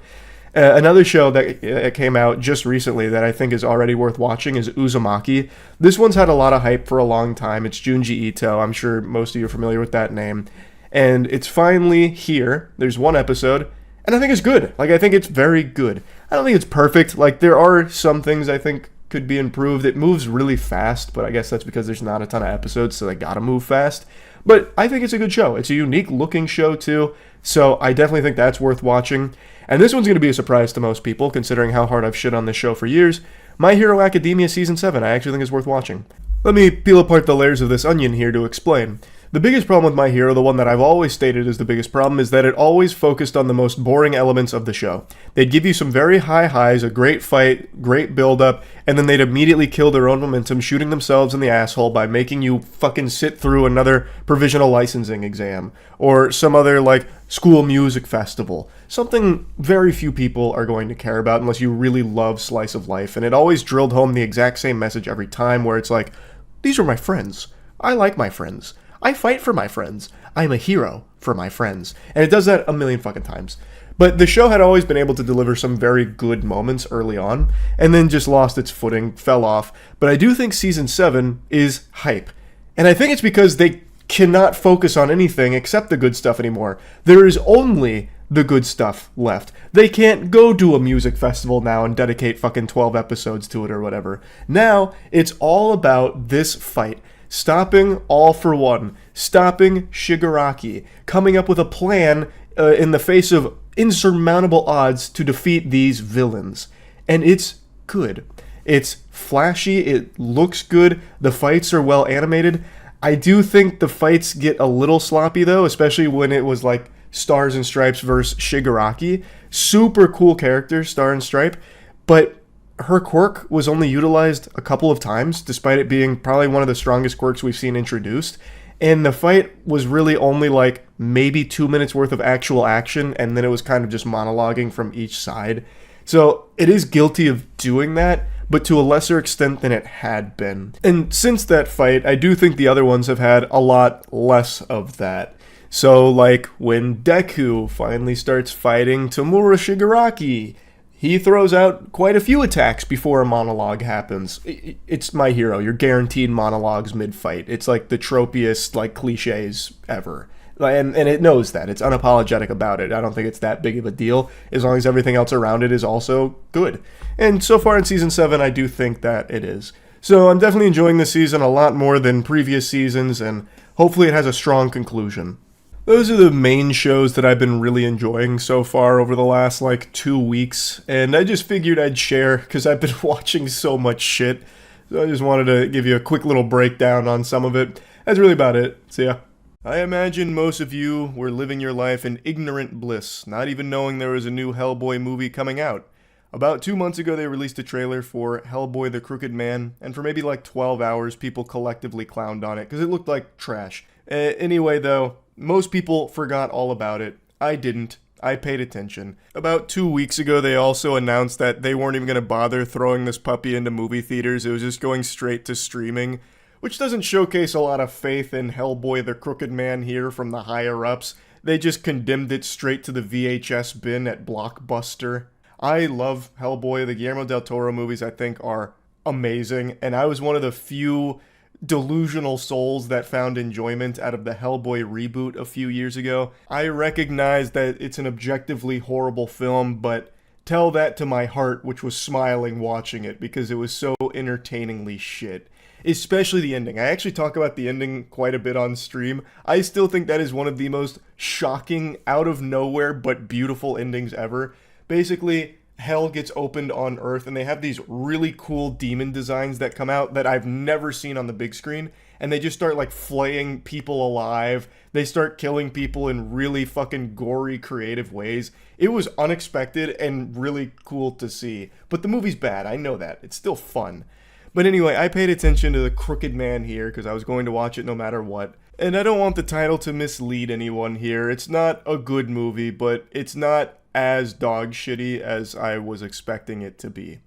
Another show that came out just recently that I think is already worth watching is Uzumaki. This one's had a lot of hype for a long time. It's Junji Ito. I'm sure most of you are familiar with that name. And it's finally here. There's one episode, and I think it's good. Like, I think it's very good. I don't think it's perfect. Like, there are some things I think could be improved. It moves really fast, but I guess that's because there's not a ton of episodes, so they gotta move fast. But I think it's a good show. It's a unique looking show too, so I definitely think that's worth watching. And this one's going to be a surprise to most people, considering how hard I've shit on this show for years. My Hero Academia Season 7 I actually think is worth watching. Let me peel apart the layers of this onion here to explain. The biggest problem with My Hero, the one that I've always stated is the biggest problem, is that it always focused on the most boring elements of the show. They'd give you some very high highs, a great fight, great build-up, and then they'd immediately kill their own momentum, shooting themselves in the asshole by making you fucking sit through another provisional licensing exam, or some other, like, school music festival. Something very few people are going to care about unless you really love slice of life, and it always drilled home the exact same message every time, where it's like, these are my friends. I like my friends. I fight for my friends. I'm a hero for my friends. And it does that a million fucking times. But the show had always been able to deliver some very good moments early on, and then just lost its footing, fell off. But I do think Season 7 is hype. And I think it's because they cannot focus on anything except the good stuff anymore. There is only the good stuff left. They can't go to a music festival now and dedicate fucking 12 episodes to it or whatever. Now, it's all about this fight. Stopping All for One, stopping Shigaraki, coming up with a plan in the face of insurmountable odds to defeat these villains. And it's good. It's flashy, it looks good, the fights are well animated. I do think the fights get a little sloppy though, especially when it was like Stars and Stripes versus Shigaraki. Super cool character, Star and Stripe, but her quirk was only utilized a couple of times, despite it being probably one of the strongest quirks we've seen introduced. And the fight was really only like maybe 2 minutes worth of actual action, and then it was kind of just monologuing from each side. So it is guilty of doing that, but to a lesser extent than it had been. And since that fight, I do think the other ones have had a lot less of that. So like when Deku finally starts fighting Tamura Shigaraki, he throws out quite a few attacks before a monologue happens. It's My Hero. You're guaranteed monologues mid-fight. It's like the tropiest, like, cliches ever. And it knows that. It's unapologetic about it. I don't think it's that big of a deal, as long as everything else around it is also good. And so far in Season 7, I do think that it is. So I'm definitely enjoying this season a lot more than previous seasons, and hopefully it has a strong conclusion. Those are the main shows that I've been really enjoying so far over the last, 2 weeks, and I just figured I'd share, because I've been watching so much shit, so I just wanted to give you a quick little breakdown on some of it. That's really about it. See ya. I imagine most of you were living your life in ignorant bliss, not even knowing there was a new Hellboy movie coming out. About 2 months ago, they released a trailer for Hellboy the Crooked Man, and for maybe 12 hours, people collectively clowned on it, because it looked like trash. Anyway, though, most people forgot all about it. I didn't. I paid attention. About 2 weeks ago, they also announced that they weren't even going to bother throwing this puppy into movie theaters. It was just going straight to streaming, which doesn't showcase a lot of faith in Hellboy the Crooked Man here from the higher-ups. They just condemned it straight to the VHS bin at Blockbuster. I love Hellboy. The Guillermo del Toro movies, I think, are amazing, and I was one of the few delusional souls that found enjoyment out of the Hellboy reboot a few years ago. I recognize that it's an objectively horrible film, but tell that to my heart, which was smiling watching it because it was so entertainingly shit. Especially the ending. I actually talk about the ending quite a bit on stream. I still think that is one of the most shocking, out of nowhere, but beautiful endings ever. Basically, hell gets opened on Earth, and they have these really cool demon designs that come out that I've never seen on the big screen. And they just start like flaying people alive. They start killing people in really fucking gory, creative ways. It was unexpected and really cool to see. But the movie's bad. I know that. It's still fun. But anyway, I paid attention to the Crooked Man here because I was going to watch it no matter what. And I don't want the title to mislead anyone here. It's not a good movie, but it's not as dog shitty as I was expecting it to be.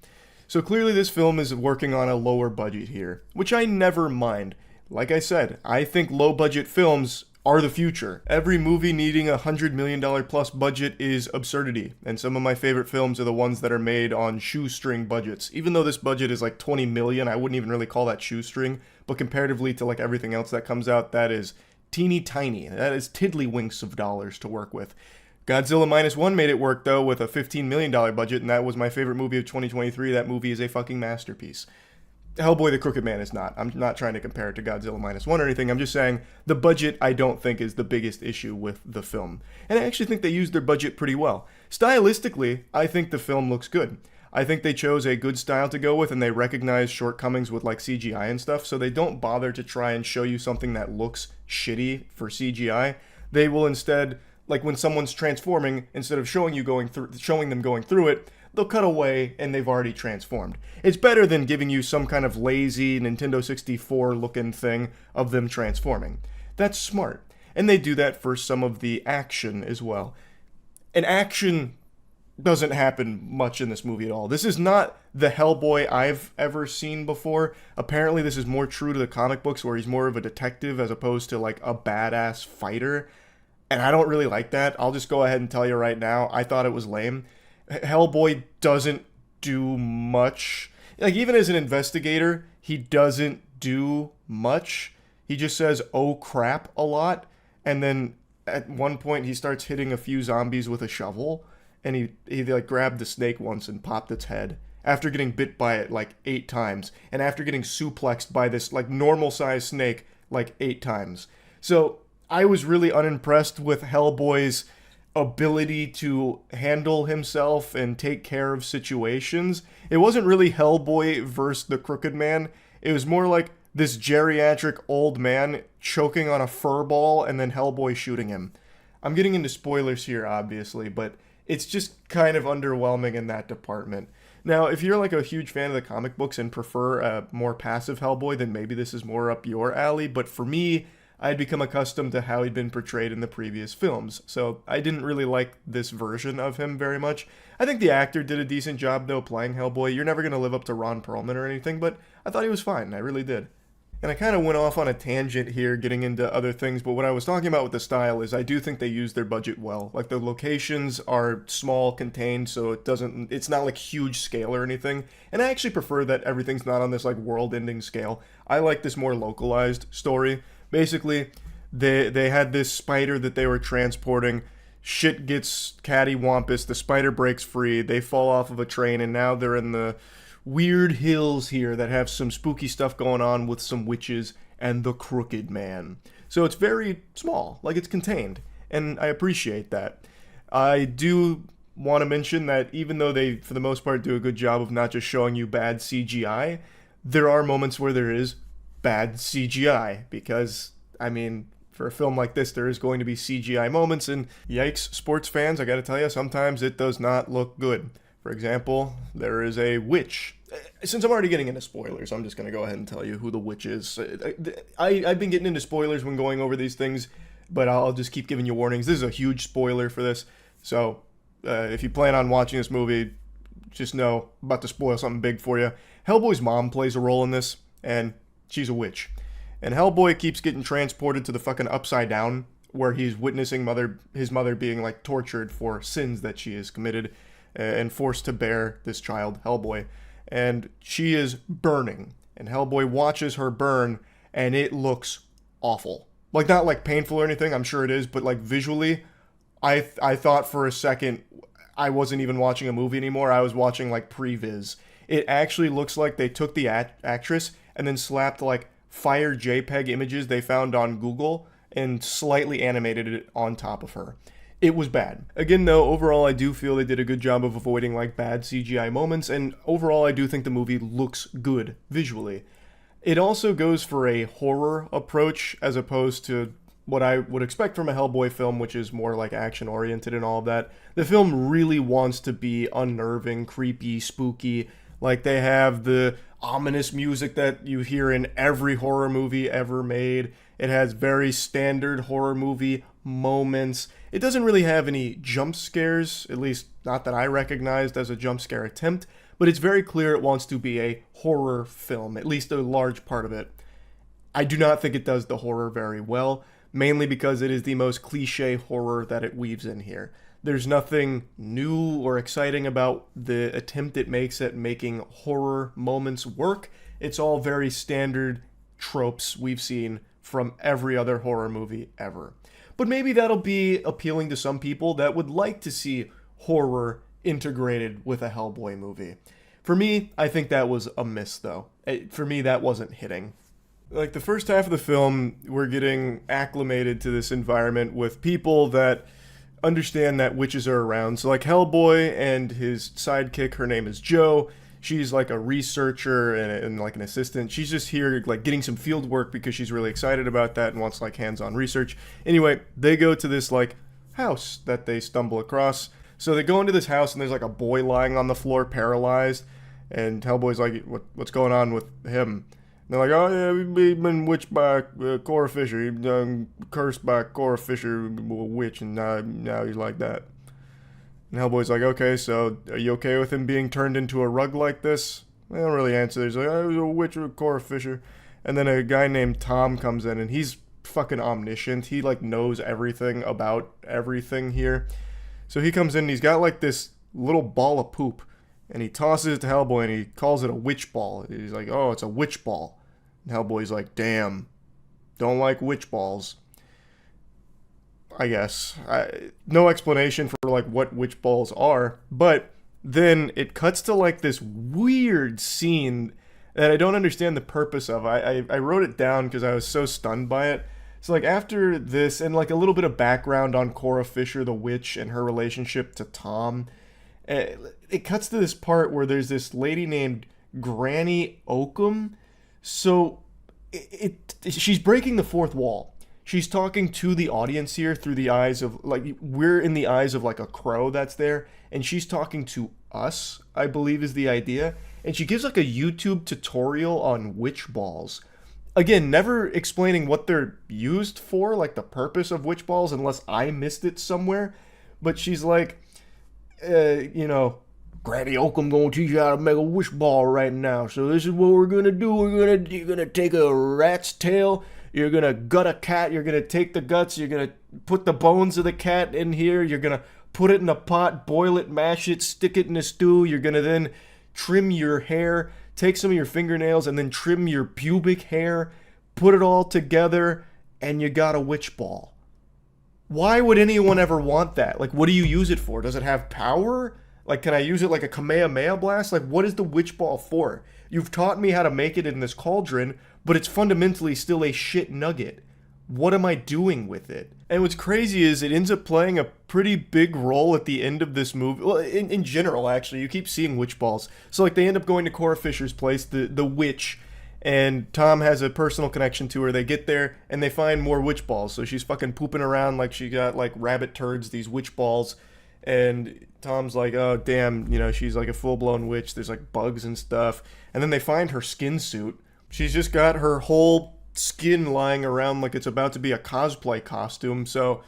So clearly this film is working on a lower budget here, which I never mind. Like I said, I think low budget films are the future. Every movie needing $100 million plus budget is absurdity, and some of my favorite films are the ones that are made on shoestring budgets. Even though this budget is like 20 million, I wouldn't even really call that shoestring, but comparatively to like everything else that comes out, that is teeny tiny. That is tiddlywinks of dollars to work with. Godzilla Minus One made it work though with a $15 million budget, and that was my favorite movie of 2023. That movie is a fucking masterpiece. Hellboy the Crooked Man is not. I'm not trying to compare it to Godzilla Minus One or anything. I'm just saying the budget I don't think is the biggest issue with the film. And I actually think they used their budget pretty well. Stylistically, I think the film looks good. I think they chose a good style to go with, and they recognize shortcomings with like CGI and stuff, so they don't bother to try and show you something that looks shitty for CGI. They will instead, like when someone's transforming, instead of showing them going through it, they'll cut away and they've already transformed. It's better than giving you some kind of lazy Nintendo 64 looking thing of them transforming. That's smart. And they do that for some of the action as well. And action doesn't happen much in this movie at all. This is not the Hellboy I've ever seen before. Apparently this is more true to the comic books where he's more of a detective as opposed to like a badass fighter. And I don't really like that. I'll just go ahead and tell you right now, I thought it was lame. Hellboy doesn't do much. Like, even as an investigator, he doesn't do much. He just says, oh crap, a lot. And then at one point, he starts hitting a few zombies with a shovel. And he like grabbed the snake once and popped its head. After getting bit by it like 8 times. And after getting suplexed by this like normal sized snake like 8 times. So I was really unimpressed with Hellboy's ability to handle himself and take care of situations. It wasn't really Hellboy versus the Crooked Man. It was more like this geriatric old man choking on a fur ball and then Hellboy shooting him. I'm getting into spoilers here, obviously, but it's just kind of underwhelming in that department. Now, if you're like a huge fan of the comic books and prefer a more passive Hellboy, then maybe this is more up your alley. But for me, I'd become accustomed to how he'd been portrayed in the previous films, so I didn't really like this version of him very much. I think the actor did a decent job, though, playing Hellboy. You're never going to live up to Ron Perlman or anything, but I thought he was fine. I really did. And I kind of went off on a tangent here, getting into other things, but what I was talking about with the style is I do think they used their budget well. Like, the locations are small, contained, so it's not like huge scale or anything. And I actually prefer that everything's not on this like world-ending scale. I like this more localized story. Basically, they had this spider that they were transporting. Shit gets cattywampus. The spider breaks free. They fall off of a train, and now they're in the weird hills here that have some spooky stuff going on with some witches and the Crooked Man. So it's very small, like it's contained, and I appreciate that. I do want to mention that even though they, for the most part, do a good job of not just showing you bad CGI, there are moments where there is bad CGI, because, I mean, for a film like this, there is going to be CGI moments, and yikes, sports fans, I gotta tell you, sometimes it does not look good. For example, there is a witch. Since I'm already getting into spoilers, I'm just gonna go ahead and tell you who the witch is. I've been getting into spoilers when going over these things, but I'll just keep giving you warnings. This is a huge spoiler for this, so if you plan on watching this movie, just know I'm about to spoil something big for you. Hellboy's mom plays a role in this, and she's a witch. And Hellboy keeps getting transported to the fucking Upside Down, where he's witnessing his mother being like tortured for sins that she has committed and forced to bear this child, Hellboy. And she is burning. And Hellboy watches her burn, and it looks awful. Like, not like painful or anything, I'm sure it is, but like visually, I thought for a second I wasn't even watching a movie anymore. I was watching like previs. It actually looks like they took the actress and then slapped like fire JPEG images they found on Google and slightly animated it on top of her. It was bad. Again, though, overall, I do feel they did a good job of avoiding like bad CGI moments, and overall, I do think the movie looks good visually. It also goes for a horror approach as opposed to what I would expect from a Hellboy film, which is more like action oriented and all of that. The film really wants to be unnerving, creepy, spooky. Like they have the ominous music that you hear in every horror movie ever made. It has very standard horror movie moments. It doesn't really have any jump scares, at least not that I recognized as a jump scare attempt, but it's very clear it wants to be a horror film, at least a large part of it. I do not think it does the horror very well, mainly because it is the most cliche horror that it weaves in here. There's nothing new or exciting about the attempt it makes at making horror moments work. It's all very standard tropes we've seen from every other horror movie ever. But maybe that'll be appealing to some people that would like to see horror integrated with a Hellboy movie. For me, I think that was a miss, though. For me, that wasn't hitting. Like, the first half of the film, we're getting acclimated to this environment with people that understand that witches are around. So, like, Hellboy and his sidekick, her name is Jo. She's like a researcher and like an assistant. She's just here like getting some field work because she's really excited about that and wants like hands-on research. Anyway, they go to this like house that they stumble across. So they go into this house and there's like a boy lying on the floor paralyzed. And Hellboy's like, what's going on with him? And they're like, oh yeah, we've been witched by Cora Fisher. He's cursed by Cora Fisher, a witch, and now he's like that. And Hellboy's like, okay, so are you okay with him being turned into a rug like this? They don't really answer. He's like, I was a witch with Cora Fisher. And then a guy named Tom comes in, and he's fucking omniscient. He, like, knows everything about everything here. So he comes in, and he's got, like, this little ball of poop. And he tosses it to Hellboy, and he calls it a witch ball. He's like, oh, it's a witch ball. And Hellboy's like, damn, don't like witch balls. I guess. No explanation for like what witch balls are, but then it cuts to like this weird scene that I don't understand the purpose of. I wrote it down because I was so stunned by it. So like after this and like a little bit of background on Cora Fisher the witch and her relationship to Tom, it cuts to this part where there's this lady named Granny Oakham. So she's breaking the fourth wall. She's talking to the audience here through the eyes of, like, we're in the eyes of, like, a crow that's there, and she's talking to us, I believe is the idea, and she gives, like, a YouTube tutorial on witch balls. Again, never explaining what they're used for, like, the purpose of witch balls, unless I missed it somewhere, but she's like, Granny Oakham gonna teach you how to make a witch ball right now, so this is what we're gonna do, you're gonna take a rat's tail, you're going to gut a cat. You're going to take the guts. You're going to put the bones of the cat in here. You're going to put it in a pot, boil it, mash it, stick it in a stew. You're going to then trim your hair, take some of your fingernails, and then trim your pubic hair, put it all together, and you got a witch ball. Why would anyone ever want that? Like, what do you use it for? Does it have power? Like, can I use it like a Kamehameha blast? Like, what is the witch ball for? You've taught me how to make it in this cauldron, but it's fundamentally still a shit nugget. What am I doing with it? And what's crazy is it ends up playing a pretty big role at the end of this movie. Well, in general, actually, you keep seeing witch balls. So, like, they end up going to Cora Fisher's place, the witch, and Tom has a personal connection to her. They get there, and they find more witch balls. So she's fucking pooping around like she got, like, rabbit turds, these witch balls. And Tom's like, oh, damn, she's like a full-blown witch. There's, like, bugs and stuff. And then they find her skin suit. She's just got her whole skin lying around like it's about to be a cosplay costume. So,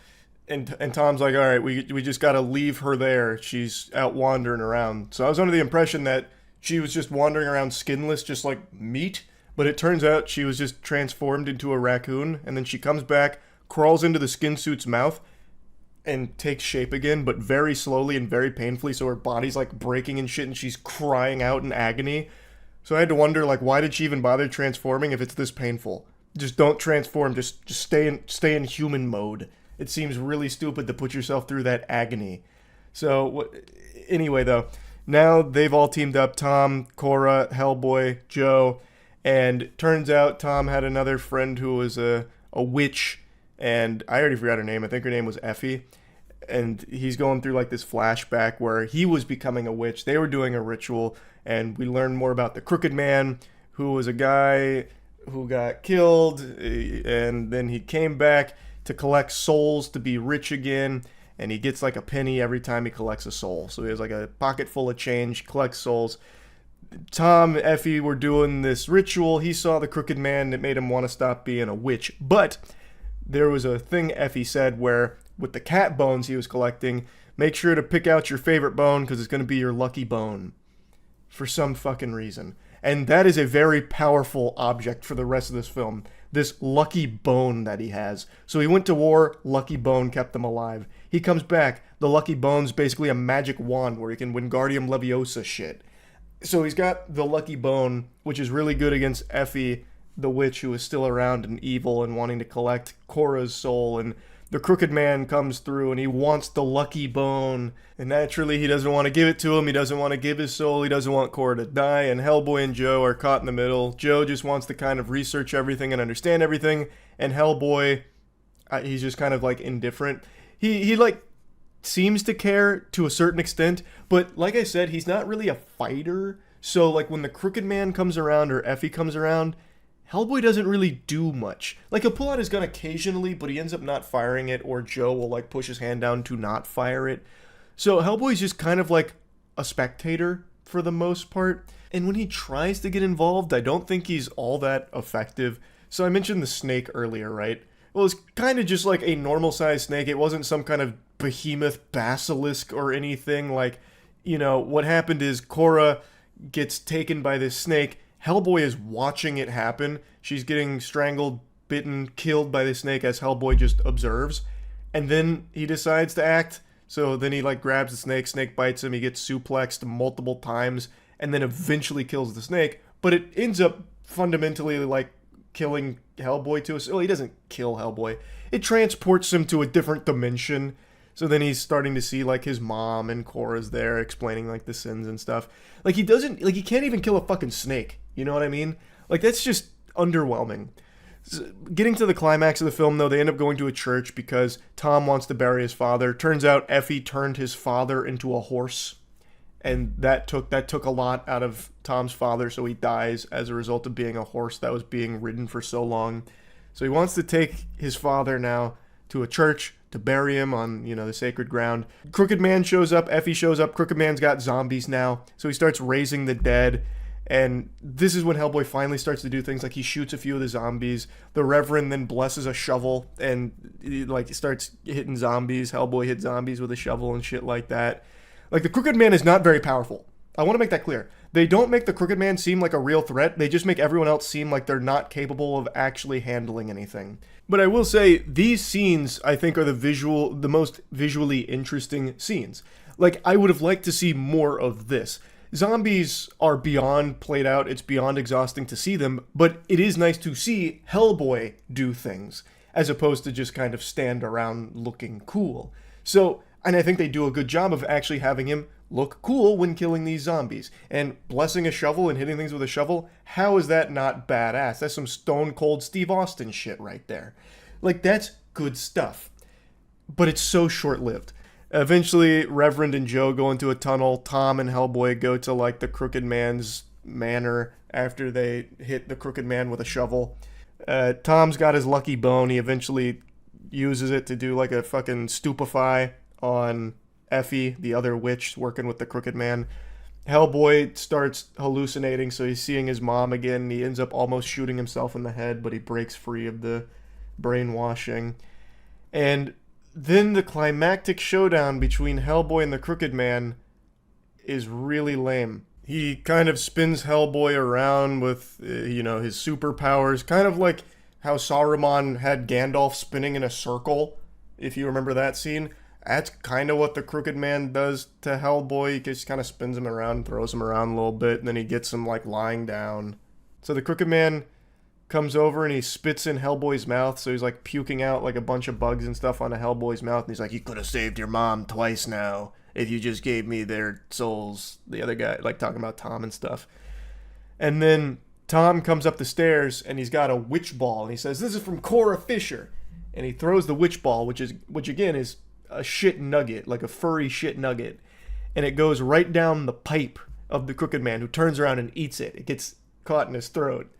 and Tom's like, all right, we just got to leave her there. She's out wandering around. So I was under the impression that she was just wandering around skinless, just like meat. But it turns out she was just transformed into a raccoon. And then she comes back, crawls into the skin suit's mouth, and takes shape again, but very slowly and very painfully. So her body's like breaking and shit, and she's crying out in agony. So I had to wonder, like, why did she even bother transforming if it's this painful? Just don't transform. Just stay in human mode. It seems really stupid to put yourself through that agony. So anyway, though, now they've all teamed up. Tom, Cora, Hellboy, Jo, and turns out Tom had another friend who was a witch, and I already forgot her name. I think her name was Effie. and he's going through like this flashback where he was becoming a witch. They were doing a ritual, and we learn more about the Crooked Man, who was a guy who got killed, and then he came back to collect souls to be rich again, and he gets like a penny every time he collects a soul. So he has like a pocket full of change, collects souls. Tom, Effie were doing this ritual. He saw the Crooked Man. It made him want to stop being a witch. But there was a thing Effie said where, with the cat bones he was collecting, make sure to pick out your favorite bone because it's going to be your lucky bone. For some fucking reason. And that is a very powerful object for the rest of this film. This lucky bone that he has. So he went to war, lucky bone kept him alive. He comes back, the lucky bone's basically a magic wand where he can Wingardium Leviosa shit. So he's got the lucky bone, which is really good against Effie, the witch who is still around and evil and wanting to collect Cora's soul. And the Crooked Man comes through and he wants the lucky bone. And naturally, he doesn't want to give it to him. He doesn't want to give his soul. He doesn't want Cora to die. And Hellboy and Joe are caught in the middle. Joe just wants to kind of research everything and understand everything. And Hellboy, he's just kind of like indifferent. He like seems to care to a certain extent, but like I said, he's not really a fighter. So like when the Crooked Man comes around or Effie comes around, Hellboy doesn't really do much. Like he'll pull out his gun occasionally, but he ends up not firing it, or Joe will like push his hand down to not fire it. So Hellboy's just kind of like a spectator for the most part. And when he tries to get involved, I don't think he's all that effective. So I mentioned the snake earlier, right? Well, it's kind of just like a normal sized snake. It wasn't some kind of behemoth basilisk or anything. Like, you know, what happened is Cora gets taken by this snake. Hellboy is watching it happen. She's getting strangled, bitten, killed by the snake as Hellboy just observes. And then he decides to act. So then he like grabs the snake bites him, he gets suplexed multiple times, and then eventually kills the snake. But it ends up fundamentally like killing Hellboy to us. Well, he doesn't kill Hellboy. It transports him to a different dimension. So then he's starting to see like his mom and Cora's there explaining like the sins and stuff. Like he can't even kill a fucking snake. You know what I mean? Like that's just underwhelming. Getting to the climax of the film though, they end up going to a church because Tom wants to bury his father. Turns out Effie turned his father into a horse. And that took a lot out of Tom's father, so he dies as a result of being a horse that was being ridden for so long. So he wants to take his father now to a church to bury him on, you know, the sacred ground. Crooked Man shows up, Effie shows up, Crooked Man's got zombies now, so he starts raising the dead. And this is when Hellboy finally starts to do things like he shoots a few of the zombies. The Reverend then blesses a shovel and he, like starts hitting zombies. Hellboy hits zombies with a shovel and shit like that. Like, the Crooked Man is not very powerful. I want to make that clear. They don't make the Crooked Man seem like a real threat. They just make everyone else seem like they're not capable of actually handling anything. But I will say, these scenes, I think, are the most visually interesting scenes. Like, I would have liked to see more of this. Zombies are beyond played out. It's beyond exhausting to see them. But it is nice to see Hellboy do things, as opposed to just kind of stand around looking cool. So, and I think they do a good job of actually having him look cool when killing these zombies. And blessing a shovel and hitting things with a shovel, how is that not badass? That's some stone cold Steve Austin shit right there. Like, that's good stuff. But it's so short-lived. Eventually, Reverend and Joe go into a tunnel. Tom and Hellboy go to, like, the Crooked Man's manor after they hit the Crooked Man with a shovel. Tom's got his lucky bone. He eventually uses it to do, like, a fucking stupefy on Effie, the other witch working with the Crooked Man. Hellboy starts hallucinating, so he's seeing his mom again. He ends up almost shooting himself in the head, but he breaks free of the brainwashing. And then the climactic showdown between Hellboy and the Crooked Man is really lame. He kind of spins Hellboy around with, his superpowers, kind of like how Saruman had Gandalf spinning in a circle, if you remember that scene. That's kind of what the Crooked Man does to Hellboy. He just kind of spins him around, throws him around a little bit, and then he gets him, like, lying down. So the Crooked Man comes over and he spits in Hellboy's mouth, so he's, like, puking out, like, a bunch of bugs and stuff onto Hellboy's mouth, and he's like, you could have saved your mom twice now if you just gave me their souls. The other guy, like, talking about Tom and stuff. And then Tom comes up the stairs, and he's got a witch ball, and he says, this is from Cora Fisher. And he throws the witch ball, which again is a shit nugget, like a furry shit nugget, and it goes right down the pipe of the Crooked Man, who turns around and eats it. It gets caught in his throat.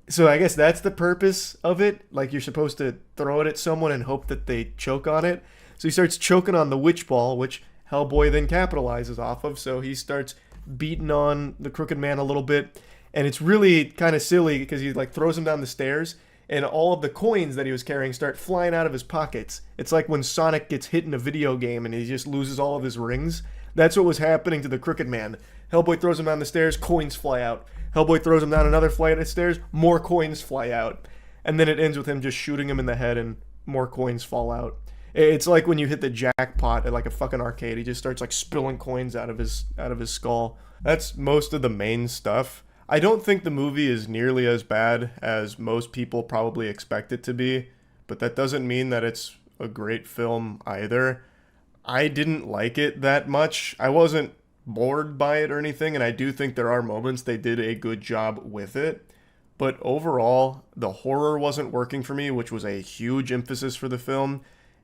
So I guess that's the purpose of it. Like, you're supposed to throw it at someone and hope that they choke on it. So he starts choking on the witch ball, which Hellboy then capitalizes off of. So he starts beating on the Crooked Man a little bit. And it's really kind of silly because he like throws him down the stairs, and all of the coins that he was carrying start flying out of his pockets. It's like when Sonic gets hit in a video game and he just loses all of his rings. That's what was happening to the Crooked Man. Hellboy throws him down the stairs, coins fly out. Hellboy throws him down another flight of stairs, more coins fly out. And then it ends with him just shooting him in the head and more coins fall out. It's like when you hit the jackpot at like a fucking arcade. He just starts like spilling coins out of his skull. That's most of the main stuff. I don't think the movie is nearly as bad as most people probably expect it to be, but that doesn't mean that it's a great film either. I didn't like it that much. I wasn't bored by it or anything, and I do think there are moments they did a good job with it. But overall, the horror wasn't working for me, which was a huge emphasis for the film,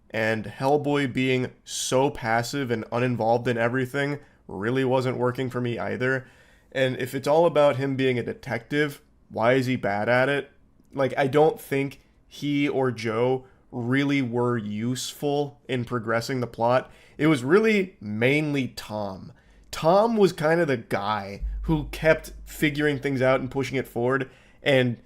and Hellboy being so passive and uninvolved in everything really wasn't working for me either. And if it's all about him being a detective, why is he bad at it? Like, I don't think he or Joe really were useful in progressing the plot. It was really mainly Tom. Tom was kind of the guy who kept figuring things out and pushing it forward, and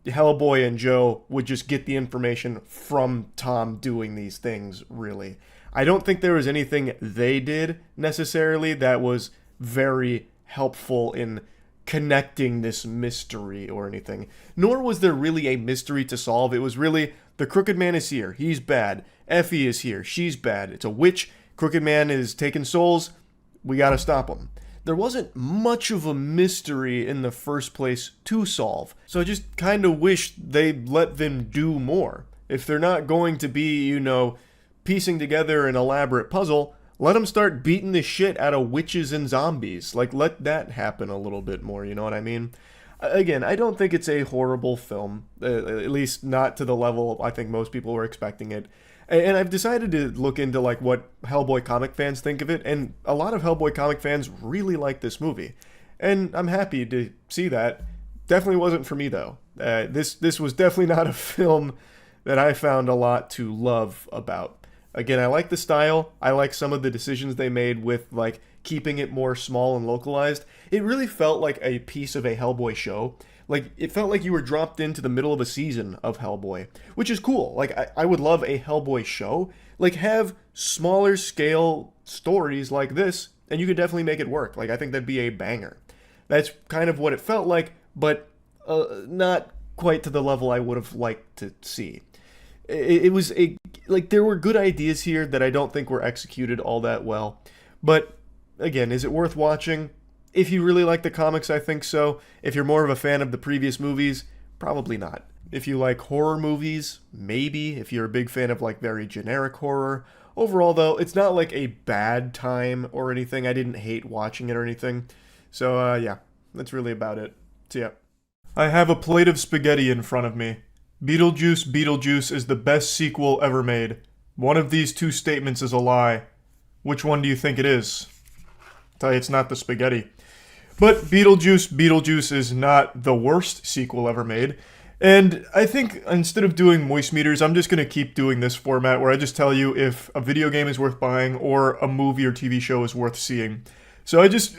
Hellboy and Joe would just get the information from Tom doing these things, really. I don't think there was anything they did necessarily that was very helpful in connecting this mystery or anything. Nor was there really a mystery to solve. It was really, the Crooked Man is here, he's bad. Effie is here, she's bad. It's a witch, Crooked Man is taking souls, we gotta stop him. There wasn't much of a mystery in the first place to solve. So I just kind of wish they'd let them do more. If they're not going to be, piecing together an elaborate puzzle, let them start beating the shit out of witches and zombies. Like, let that happen a little bit more, you know what I mean? Again, I don't think it's a horrible film, at least not to the level I think most people were expecting it. And I've decided to look into like what Hellboy comic fans think of it, and a lot of Hellboy comic fans really like this movie. And I'm happy to see that. Definitely wasn't for me though. This was definitely not a film that I found a lot to love about. Again, I like the style. I like some of the decisions they made with like keeping it more small and localized. It really felt like a piece of a Hellboy show. Like, it felt like you were dropped into the middle of a season of Hellboy, which is cool. Like, I would love a Hellboy show. Like, have smaller scale stories like this, and you could definitely make it work. Like, I think that'd be a banger. That's kind of what it felt like, but not quite to the level I would have liked to see. It was there were good ideas here that I don't think were executed all that well. But, again, is it worth watching? If you really like the comics, I think so. If you're more of a fan of the previous movies, probably not. If you like horror movies, maybe. If you're a big fan of like very generic horror. Overall, though, it's not like a bad time or anything. I didn't hate watching it or anything. So, yeah, that's really about it. So, yeah. I have a plate of spaghetti in front of me. Beetlejuice is the best sequel ever made. One of these two statements is a lie. Which one do you think it is? I'll tell you, it's not the spaghetti. But Beetlejuice is not the worst sequel ever made. And I think instead of doing moist meters, I'm just going to keep doing this format where I just tell you if a video game is worth buying or a movie or TV show is worth seeing. So I just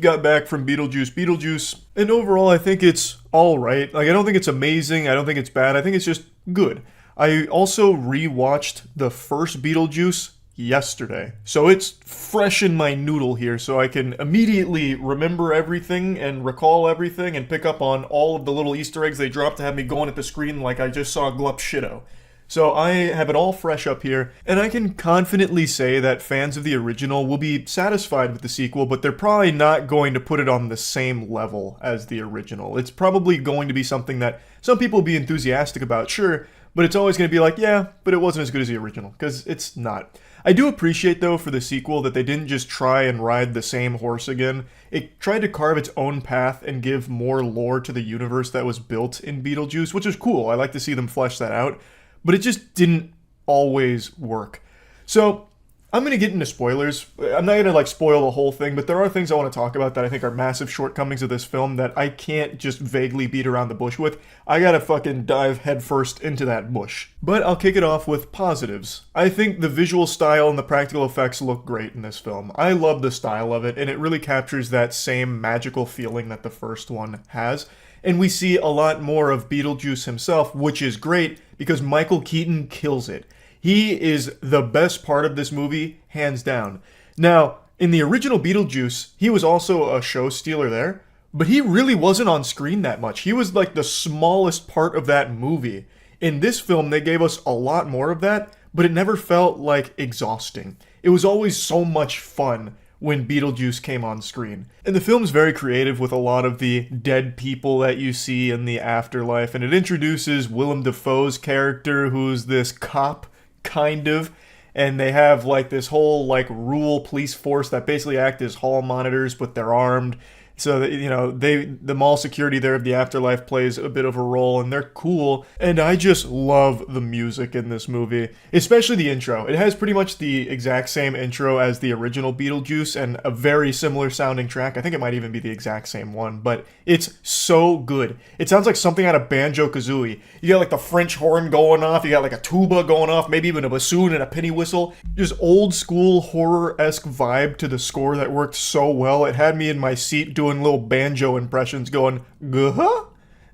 got back from Beetlejuice, and overall I think it's alright. Like, I don't think it's amazing, I don't think it's bad, I think it's just good. I also rewatched the first Beetlejuice yesterday. So it's fresh in my noodle here, so I can immediately remember everything and recall everything and pick up on all of the little Easter eggs they dropped to have me going at the screen like I just saw Glup Shitto. So I have it all fresh up here, and I can confidently say that fans of the original will be satisfied with the sequel, but they're probably not going to put it on the same level as the original. It's probably going to be something that some people will be enthusiastic about, sure, but it's always going to be like, yeah, but it wasn't as good as the original, because it's not. I do appreciate, though, for the sequel that they didn't just try and ride the same horse again. It tried to carve its own path and give more lore to the universe that was built in Beetlejuice, which is cool. I like to see them flesh that out. But it just didn't always work. So, I'm going to get into spoilers. I'm not going to like spoil the whole thing, but there are things I want to talk about that I think are massive shortcomings of this film that I can't just vaguely beat around the bush with. I got to fucking dive headfirst into that bush. But I'll kick it off with positives. I think the visual style and the practical effects look great in this film. I love the style of it, and it really captures that same magical feeling that the first one has. And we see a lot more of Beetlejuice himself, which is great because Michael Keaton kills it. He is the best part of this movie, hands down. Now, in the original Beetlejuice, he was also a show stealer there, but he really wasn't on screen that much. He was like the smallest part of that movie. In this film, they gave us a lot more of that, but it never felt like exhausting. It was always so much fun when Beetlejuice came on screen. And the film's very creative with a lot of the dead people that you see in the afterlife, and it introduces Willem Dafoe's character, who's this cop, kind of, and they have like this whole like rural police force that basically act as hall monitors, but they're armed. So that, you know, the mall security there of the afterlife plays a bit of a role, and they're cool. And I just love the music in this movie, especially the intro. It has pretty much the exact same intro as the original Beetlejuice and a very similar sounding track. I think it might even be the exact same one, but it's so good. It sounds like something out of Banjo-Kazooie. You got like the French horn going off, you got like a tuba going off, maybe even a bassoon and a penny whistle. Just old school horror-esque vibe to the score that worked so well. It had me in my seat doing little banjo impressions going, huh?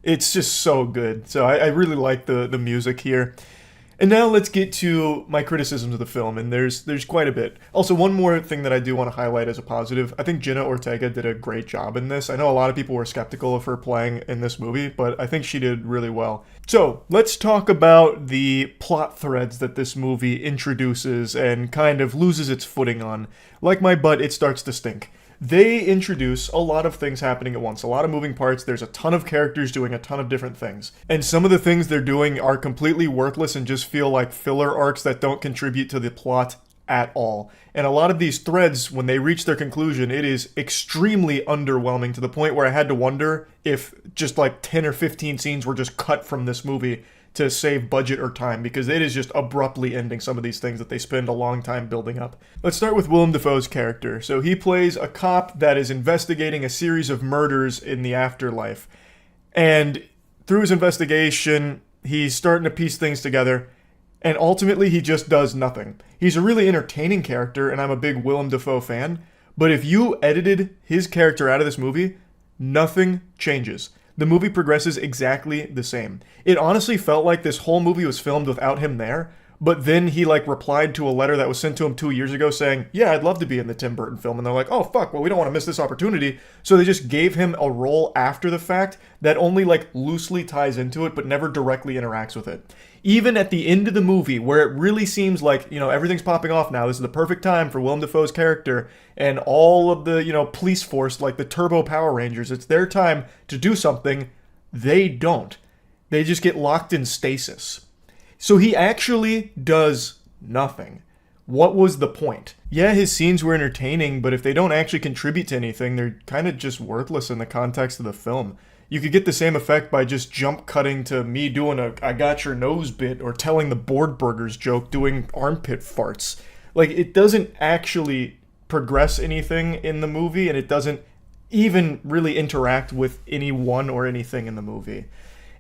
It's just so good. So I really like the music here. And now let's get to my criticisms of the film, and there's quite a bit. Also, one more thing that I do want to highlight as a positive. I think Jenna Ortega did a great job in this. I know a lot of people were skeptical of her playing in this movie, but I think she did really well. So, let's talk about the plot threads that this movie introduces and kind of loses its footing on. Like my butt, it starts to stink. They introduce a lot of things happening at once, a lot of moving parts. There's a ton of characters doing a ton of different things. And some of the things they're doing are completely worthless and just feel like filler arcs that don't contribute to the plot at all. And a lot of these threads, when they reach their conclusion, it is extremely underwhelming to the point where I had to wonder if just like 10 or 15 scenes were just cut from this movie to save budget or time, because it is just abruptly ending some of these things that they spend a long time building up. Let's start with Willem Dafoe's character. So he plays a cop that is investigating a series of murders in the afterlife. And through his investigation, he's starting to piece things together, and ultimately he just does nothing. He's a really entertaining character, and I'm a big Willem Dafoe fan, but if you edited his character out of this movie, nothing changes. The movie progresses exactly the same. It honestly felt like this whole movie was filmed without him there, but then he like replied to a letter that was sent to him 2 years ago saying, yeah, I'd love to be in the Tim Burton film. And they're like, oh fuck, well we don't want to miss this opportunity. So they just gave him a role after the fact that only like loosely ties into it, but never directly interacts with it. Even at the end of the movie, where it really seems like, you know, everything's popping off now, this is the perfect time for Willem Dafoe's character and all of the, you know, police force, like the Turbo Power Rangers, it's their time to do something, they don't. They just get locked in stasis. So he actually does nothing. What was the point? Yeah, his scenes were entertaining, but if they don't actually contribute to anything, they're kind of just worthless in the context of the film. You could get the same effect by just jump cutting to me doing a I got your nose bit or telling the board burgers joke doing armpit farts. Like, it doesn't actually progress anything in the movie, and it doesn't even really interact with anyone or anything in the movie.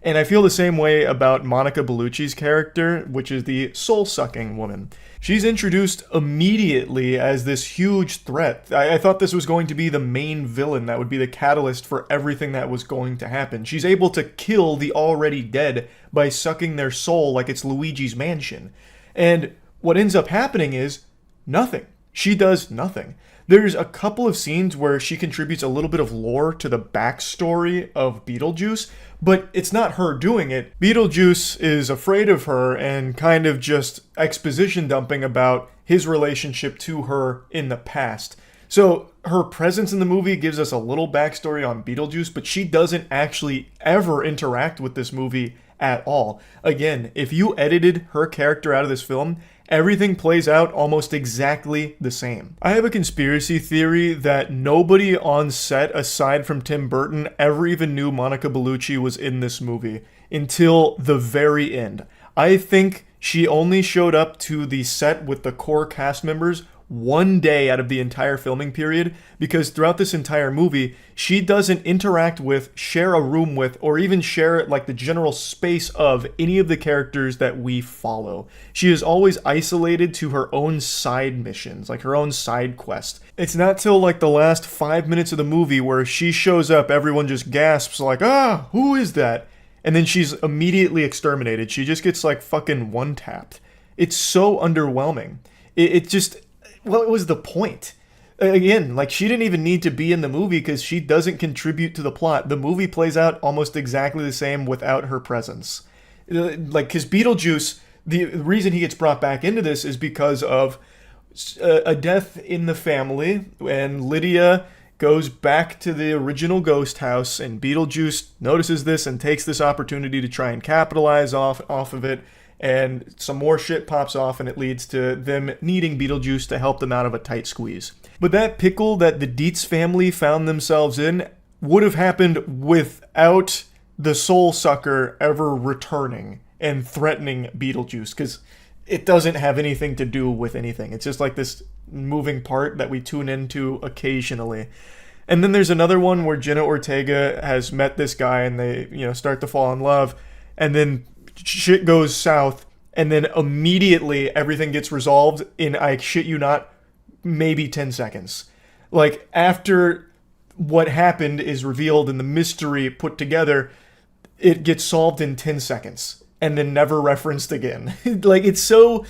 And I feel the same way about Monica Bellucci's character, which is the soul-sucking woman. She's introduced immediately as this huge threat. I thought this was going to be the main villain that would be the catalyst for everything that was going to happen. She's able to kill the already dead by sucking their soul like it's Luigi's Mansion. And what ends up happening is nothing. She does nothing. There's a couple of scenes where she contributes a little bit of lore to the backstory of Beetlejuice, but it's not her doing it. Beetlejuice is afraid of her and kind of just exposition dumping about his relationship to her in the past. So her presence in the movie gives us a little backstory on Beetlejuice, but she doesn't actually ever interact with this movie at all. Again, if you edited her character out of this film, everything plays out almost exactly the same. I have a conspiracy theory that nobody on set aside from Tim Burton ever even knew Monica Bellucci was in this movie until the very end. I think She only showed up to the set with the core cast members one day out of the entire filming period, because throughout this entire movie, she doesn't interact with, share a room with, or even share like the general space of any of the characters that we follow. She is always isolated to her own side missions, like her own side quest. It's not till like the last 5 minutes of the movie where she shows up, everyone just gasps like, ah, who is that? And then she's immediately exterminated. She just gets like fucking one-tapped. It's so underwhelming. It just, what was the point? Again, like, she didn't even need to be in the movie because she doesn't contribute to the plot. The movie plays out almost exactly the same without her presence. Like, because Beetlejuice, the reason he gets brought back into this is because of a death in the family, and Lydia goes back to the original ghost house, and Beetlejuice notices this and takes this opportunity to try and capitalize off of it, and some more shit pops off, and it leads to them needing Beetlejuice to help them out of a tight squeeze. But that pickle that the Dietz family found themselves in would have happened without the soul sucker ever returning and threatening Beetlejuice, because it doesn't have anything to do with anything. It's just like this moving part that we tune into occasionally. And then there's another one where Jenna Ortega has met this guy, and they, start to fall in love, and then shit goes south, and then immediately everything gets resolved in, I shit you not, maybe 10 seconds. Like, after what happened is revealed and the mystery put together, it gets solved in 10 seconds and then never referenced again. Like, it's so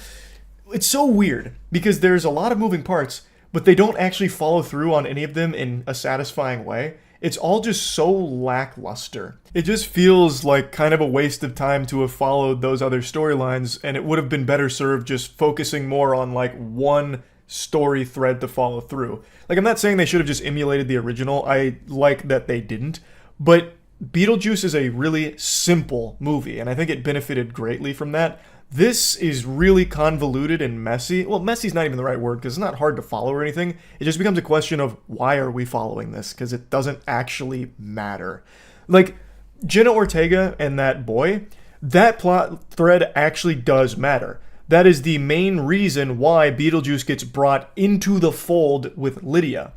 weird because there's a lot of moving parts, but they don't actually follow through on any of them in a satisfying way. It's all just so lackluster. It just feels like kind of a waste of time to have followed those other storylines, and it would have been better served just focusing more on like one story thread to follow through. Like, I'm not saying they should have just emulated the original. I like that they didn't, but Beetlejuice is a really simple movie, and I think it benefited greatly from that. This is really convoluted and messy. Well, messy's not even the right word because it's not hard to follow or anything. It just becomes a question of why are we following this, because it doesn't actually matter. Like, Jenna Ortega and that boy, that plot thread actually does matter. That is the main reason why Beetlejuice gets brought into the fold with Lydia.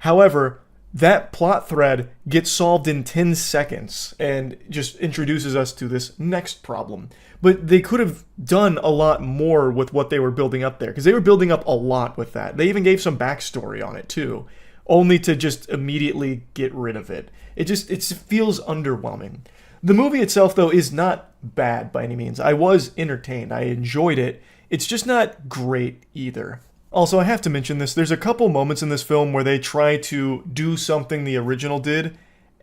However, that plot thread gets solved in 10 seconds and just introduces us to this next problem. But they could have done a lot more with what they were building up there, because they were building up a lot with that. They even gave some backstory on it too, only to just immediately get rid of it. It feels underwhelming. The movie itself, though, is not bad by any means. I was entertained. I enjoyed it. It's just not great either. Also, I have to mention this. There's a couple moments in this film where they try to do something the original did,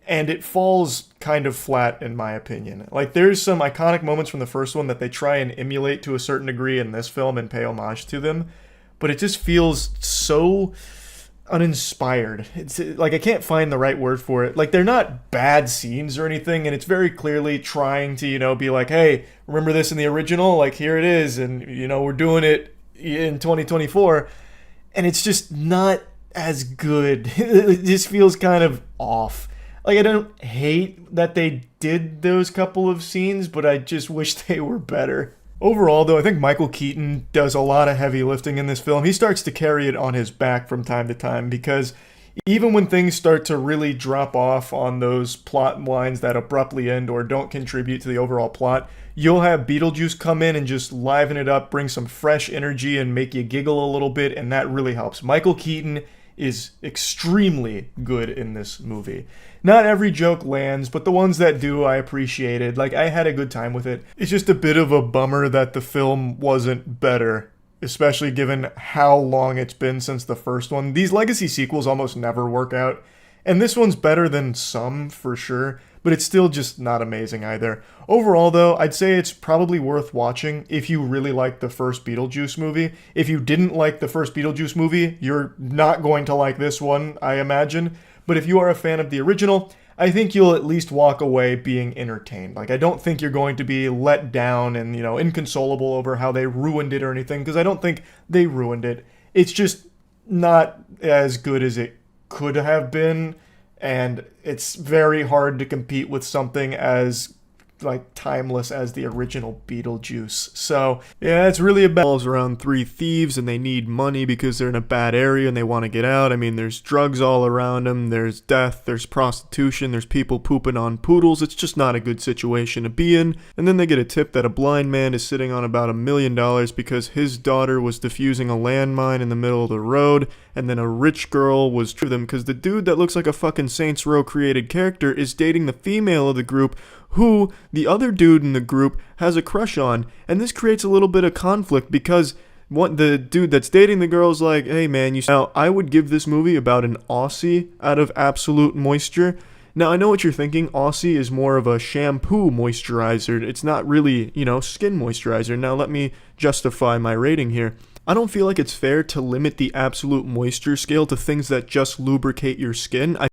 and it falls kind of flat, in my opinion. Like, there's some iconic moments from the first one that they try and emulate to a certain degree in this film and pay homage to them, but it just feels so uninspired. It's like, I can't find the right word for it. Like, they're not bad scenes or anything, and it's very clearly trying to, be like, hey, remember this in the original? Like, here it is, and, we're doing it in 2024, and it's just not as good. It just feels kind of off. Like, I don't hate that they did those couple of scenes, but I just wish they were better. Overall, though, I think Michael Keaton does a lot of heavy lifting in this film. He starts to carry it on his back from time to time, because even when things start to really drop off on those plot lines that abruptly end or don't contribute to the overall plot, you'll have Beetlejuice come in and just liven it up, bring some fresh energy, and make you giggle a little bit, and that really helps. Michael Keaton is extremely good in this movie. Not every joke lands, but the ones that do, I appreciated. Like, I had a good time with it. It's just a bit of a bummer that the film wasn't better, especially given how long it's been since the first one. These legacy sequels almost never work out, and this one's better than some, for sure, but it's still just not amazing either. Overall, though, I'd say it's probably worth watching if you really like the first Beetlejuice movie. If you didn't like the first Beetlejuice movie, you're not going to like this one, I imagine. But if you are a fan of the original, I think you'll at least walk away being entertained. Like, I don't think you're going to be let down and, inconsolable over how they ruined it or anything, because I don't think they ruined it. It's just not as good as it could have been, and it's very hard to compete with something as like timeless as the original Beetlejuice. So yeah, it's really about around three thieves, and they need money because they're in a bad area and they want to get out. I mean, there's drugs all around them, there's death, there's prostitution, there's people pooping on poodles. It's just not a good situation to be in. And then they get a tip that a blind man is sitting on about $1 million because his daughter was defusing a landmine in the middle of the road, and then a rich girl was to them because the dude that looks like a fucking Saints Row created character is dating the female of the group, who the other dude in the group has a crush on. And this creates a little bit of conflict because the dude that's dating the girl is like, hey man, now I would give this movie about an Aussie out of Absolute Moisture. Now I know what you're thinking, Aussie is more of a shampoo moisturizer. It's not really, skin moisturizer. Now let me justify my rating here. I don't feel like it's fair to limit the absolute moisture scale to things that just lubricate your skin. I